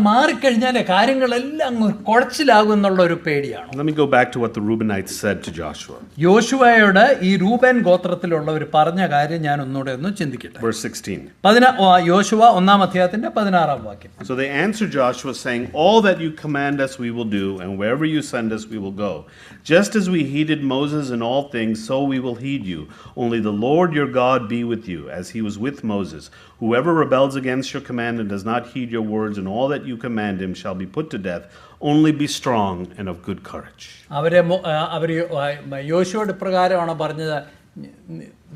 മാറിക്കഴിഞ്ഞാൽ കാര്യങ്ങളെല്ലാം കുഴച്ചിലാകും എന്നുള്ള ഒരു പേടിയാണ്. Let me go back to what the Reubenites said to Joshua. യോശുവയോട് ഈ രൂബൻ ഗോത്രത്തിലുള്ളവർ പറഞ്ഞ കാര്യം ഞാൻ ഒന്നുകൂടെ ഒന്ന് ചിന്തിക്കട്ടെ. Verse 16. യോശുവ 1-ാം അധ്യായത്തിന്റെ 16-ാം വാക്യം. So they answered Joshua, saying, "All that you command us we will do, and wherever you send us we will go. Just as we heeded Moses in all things, so we will heed you. Only the Lord your God be with you, as he was with Moses. Whoever rebels against your command and does not heed your words, and all that you command him shall be put to death. Only be strong and of good courage." അവർ യോശുവയുടെ പ്രകാരമാണ് പറഞ്ഞത്,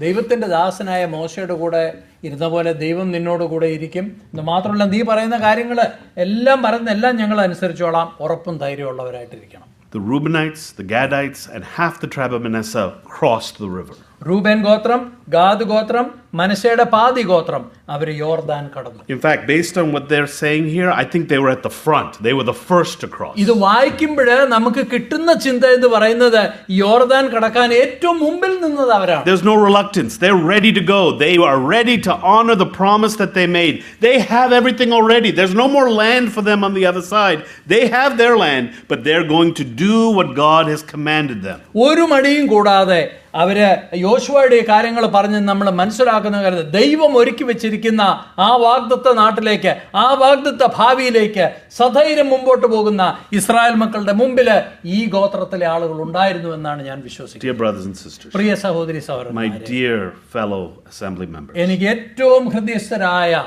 ദൈവത്തിൻ്റെ ദാസനായ മോശയുടെ കൂടെ ഇരുന്ന പോലെ ദൈവം നിന്നോട് കൂടെ ഇരിക്കും. ഇത് മാത്രമല്ല, നീ പറയുന്ന കാര്യങ്ങൾ എല്ലാം ഞങ്ങൾ അനുസരിച്ചോളാം, ഉറപ്പും ധൈര്യമുള്ളവരായിട്ടിരിക്കണം. The Reubenites, the Gadites, and half the tribe of Manasseh crossed the river. Reuben ഗോത്രം, ഗാദ് ഗോത്രം, മനശ്ശെയുടെ പാതി ഗോത്രം അവർ യോർദാൻ കടന്നു. In fact, based on what they're saying here, I think they were at the front. They were the first to cross. ഇത് വായിക്കുമ്പോൾ നമുക്ക് കിട്ടുന്ന ചിന്ത എന്ന് പറയുന്നത് യോർദാൻ കടക്കാൻ ഏറ്റവും മുമ്പിൽ നിന്നത് അവരാണ്. There's no reluctance. They're ready to go. They are ready to honor the promise that they made. They have everything already. There's no more land for them on the other side. They have their land, but they're going to do what God has commanded them. ഒരു മടിയും കൂടാതെ അവര് യോശുവയുടെ കാര്യങ്ങൾ പറഞ്ഞ് നമ്മൾ മനസ്സിലാക്കുന്ന കാര്യം, ദൈവം ഒരുക്കി വെച്ചിരിക്കുന്ന ആ വാഗ്ദത്ത നാട്ടിലേക്ക്, ആ വാഗ്ദത്ത ഭാവിയിലേക്ക് സധൈര്യം മുമ്പോട്ട് പോകുന്ന ഇസ്രായേൽ മക്കളുടെ മുമ്പിൽ ഈ ഗോത്രത്തിലെ ആളുകൾ ഉണ്ടായിരുന്നു എന്നാണ് ഞാൻ വിശ്വസിക്കുന്നത്. Dear brothers and sisters, പ്രിയ സഹോദരി സഹോദരന്മാരെ, my dear fellow assembly members, എനിക്ക് ഏറ്റവും ഹൃദയസ്ഥരായ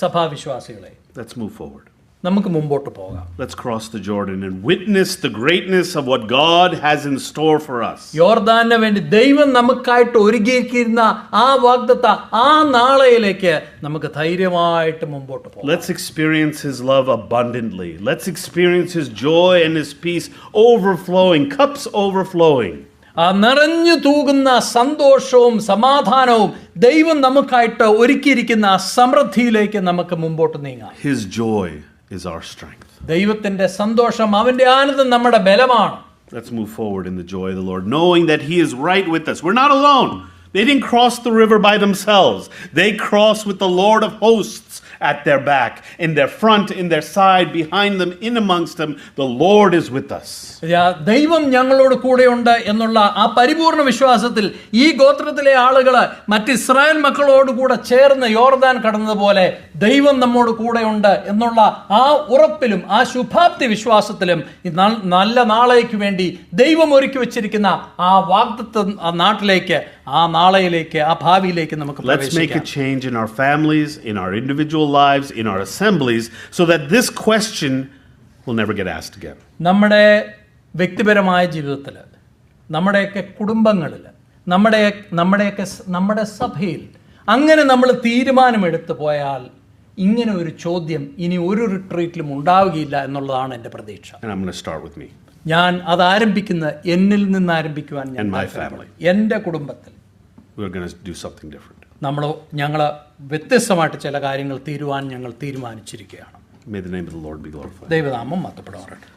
സഭാവിശ്വാസികളെ, let's move forward. നമുക്ക് മുമ്പോട്ട് പോകാം. Let's cross the Jordan and witness the greatness of what God has in store for us. യോർദാന് വേണ്ടി ദൈവം നമുക്കായിട്ട് ഒരുക്കിയിരിക്കുന്ന ആ വാഗ്ദത്ത, ആ നാളെയിലേക്ക് നമുക്ക് ധൈര്യമായിട്ട് മുമ്പോട്ട് പോകാം. Let's experience his love abundantly. Let's experience his joy and his peace overflowing, cups overflowing. ആ നിറഞ്ഞു തൂകുന്ന സന്തോഷവും സമാധാനവും ദൈവം നമുക്കായിട്ട് ഒരുക്കിയിരിക്കുന്ന സമൃദ്ധിയിലേക്ക് നമുക്ക് മുമ്പോട്ട് നീങ്ങാം. His joy is our strength. ദൈവത്തിന്റെ സന്തോഷം, അവന്റെ ആനന്ദം നമ്മുടെ ബലമാണ്. Let's move forward in the joy of the Lord, knowing that he is right with us. We're not alone. They didn't cross the river by themselves. They crossed with the Lord of hosts at their back, in their front, in their side, behind them, in amongst them. The Lord is with us. ദൈവം ഞങ്ങളോട് കൂടെയുണ്ട് എന്നുള്ള ആ പരിപൂർണ വിശ്വാസത്തിൽ ഈ ഗോത്രത്തിലെ ആളുകൾ മറ്റ് ഇസ്രായേൽ മക്കളോട് കൂടെ ചേർന്ന് യോർദാൻ കടന്നതുപോലെ ദൈവം നമ്മോട് കൂടെയുണ്ട് എന്നുള്ള ആ ഉറപ്പിലും ആ ശുഭാപ്തി വിശ്വാസത്തിലും നല്ല നാളേക്ക് വേണ്ടി ദൈവം ഒരുക്കി വെച്ചിരിക്കുന്ന ആ വാഗ്ദത്ത നാട്ടിലേക്ക്, ആ നാളെയിലേക്ക്, ആ ഭാവിയിലേക്ക് നമുക്ക് Let's make a change in our families, in our individual lives, in our assemblies, so that this question will never get asked again. നമ്മുടെ വ്യക്തിപരമായ ജീവിതത്തിൽ, നമ്മുടെയൊക്കെ കുടുംബങ്ങളിൽ, നമ്മുടെ സഭയിൽ അങ്ങനെ നമ്മൾ തീരുമാനമെടുത്തു പോയാൽ ഇങ്ങനെ ഒരു ചോദ്യം ഇനി ഒരു റിട്രീറ്റിലും ഉണ്ടാവുകയില്ല എന്നുള്ളതാണ് എൻ്റെ പ്രതീക്ഷ. And I'm going to start with me. ഞാൻ അത് ആരംഭിക്കുന്നത് എന്നിൽ നിന്ന് ആരംഭിക്കുവാൻ ഞാൻ, And my family. എൻ്റെ കുടുംബത്തിൽ. we're going to do something different. ഞങ്ങൾ വ്യത്യസ്തമായിട്ട് ചില കാര്യങ്ങൾ ഞങ്ങൾ തീരുമാനിച്ചിരിക്കുകയാണ്. May the name of the Lord be glorified. ദൈവനാമം മഹത്വപ്പെടട്ടെ.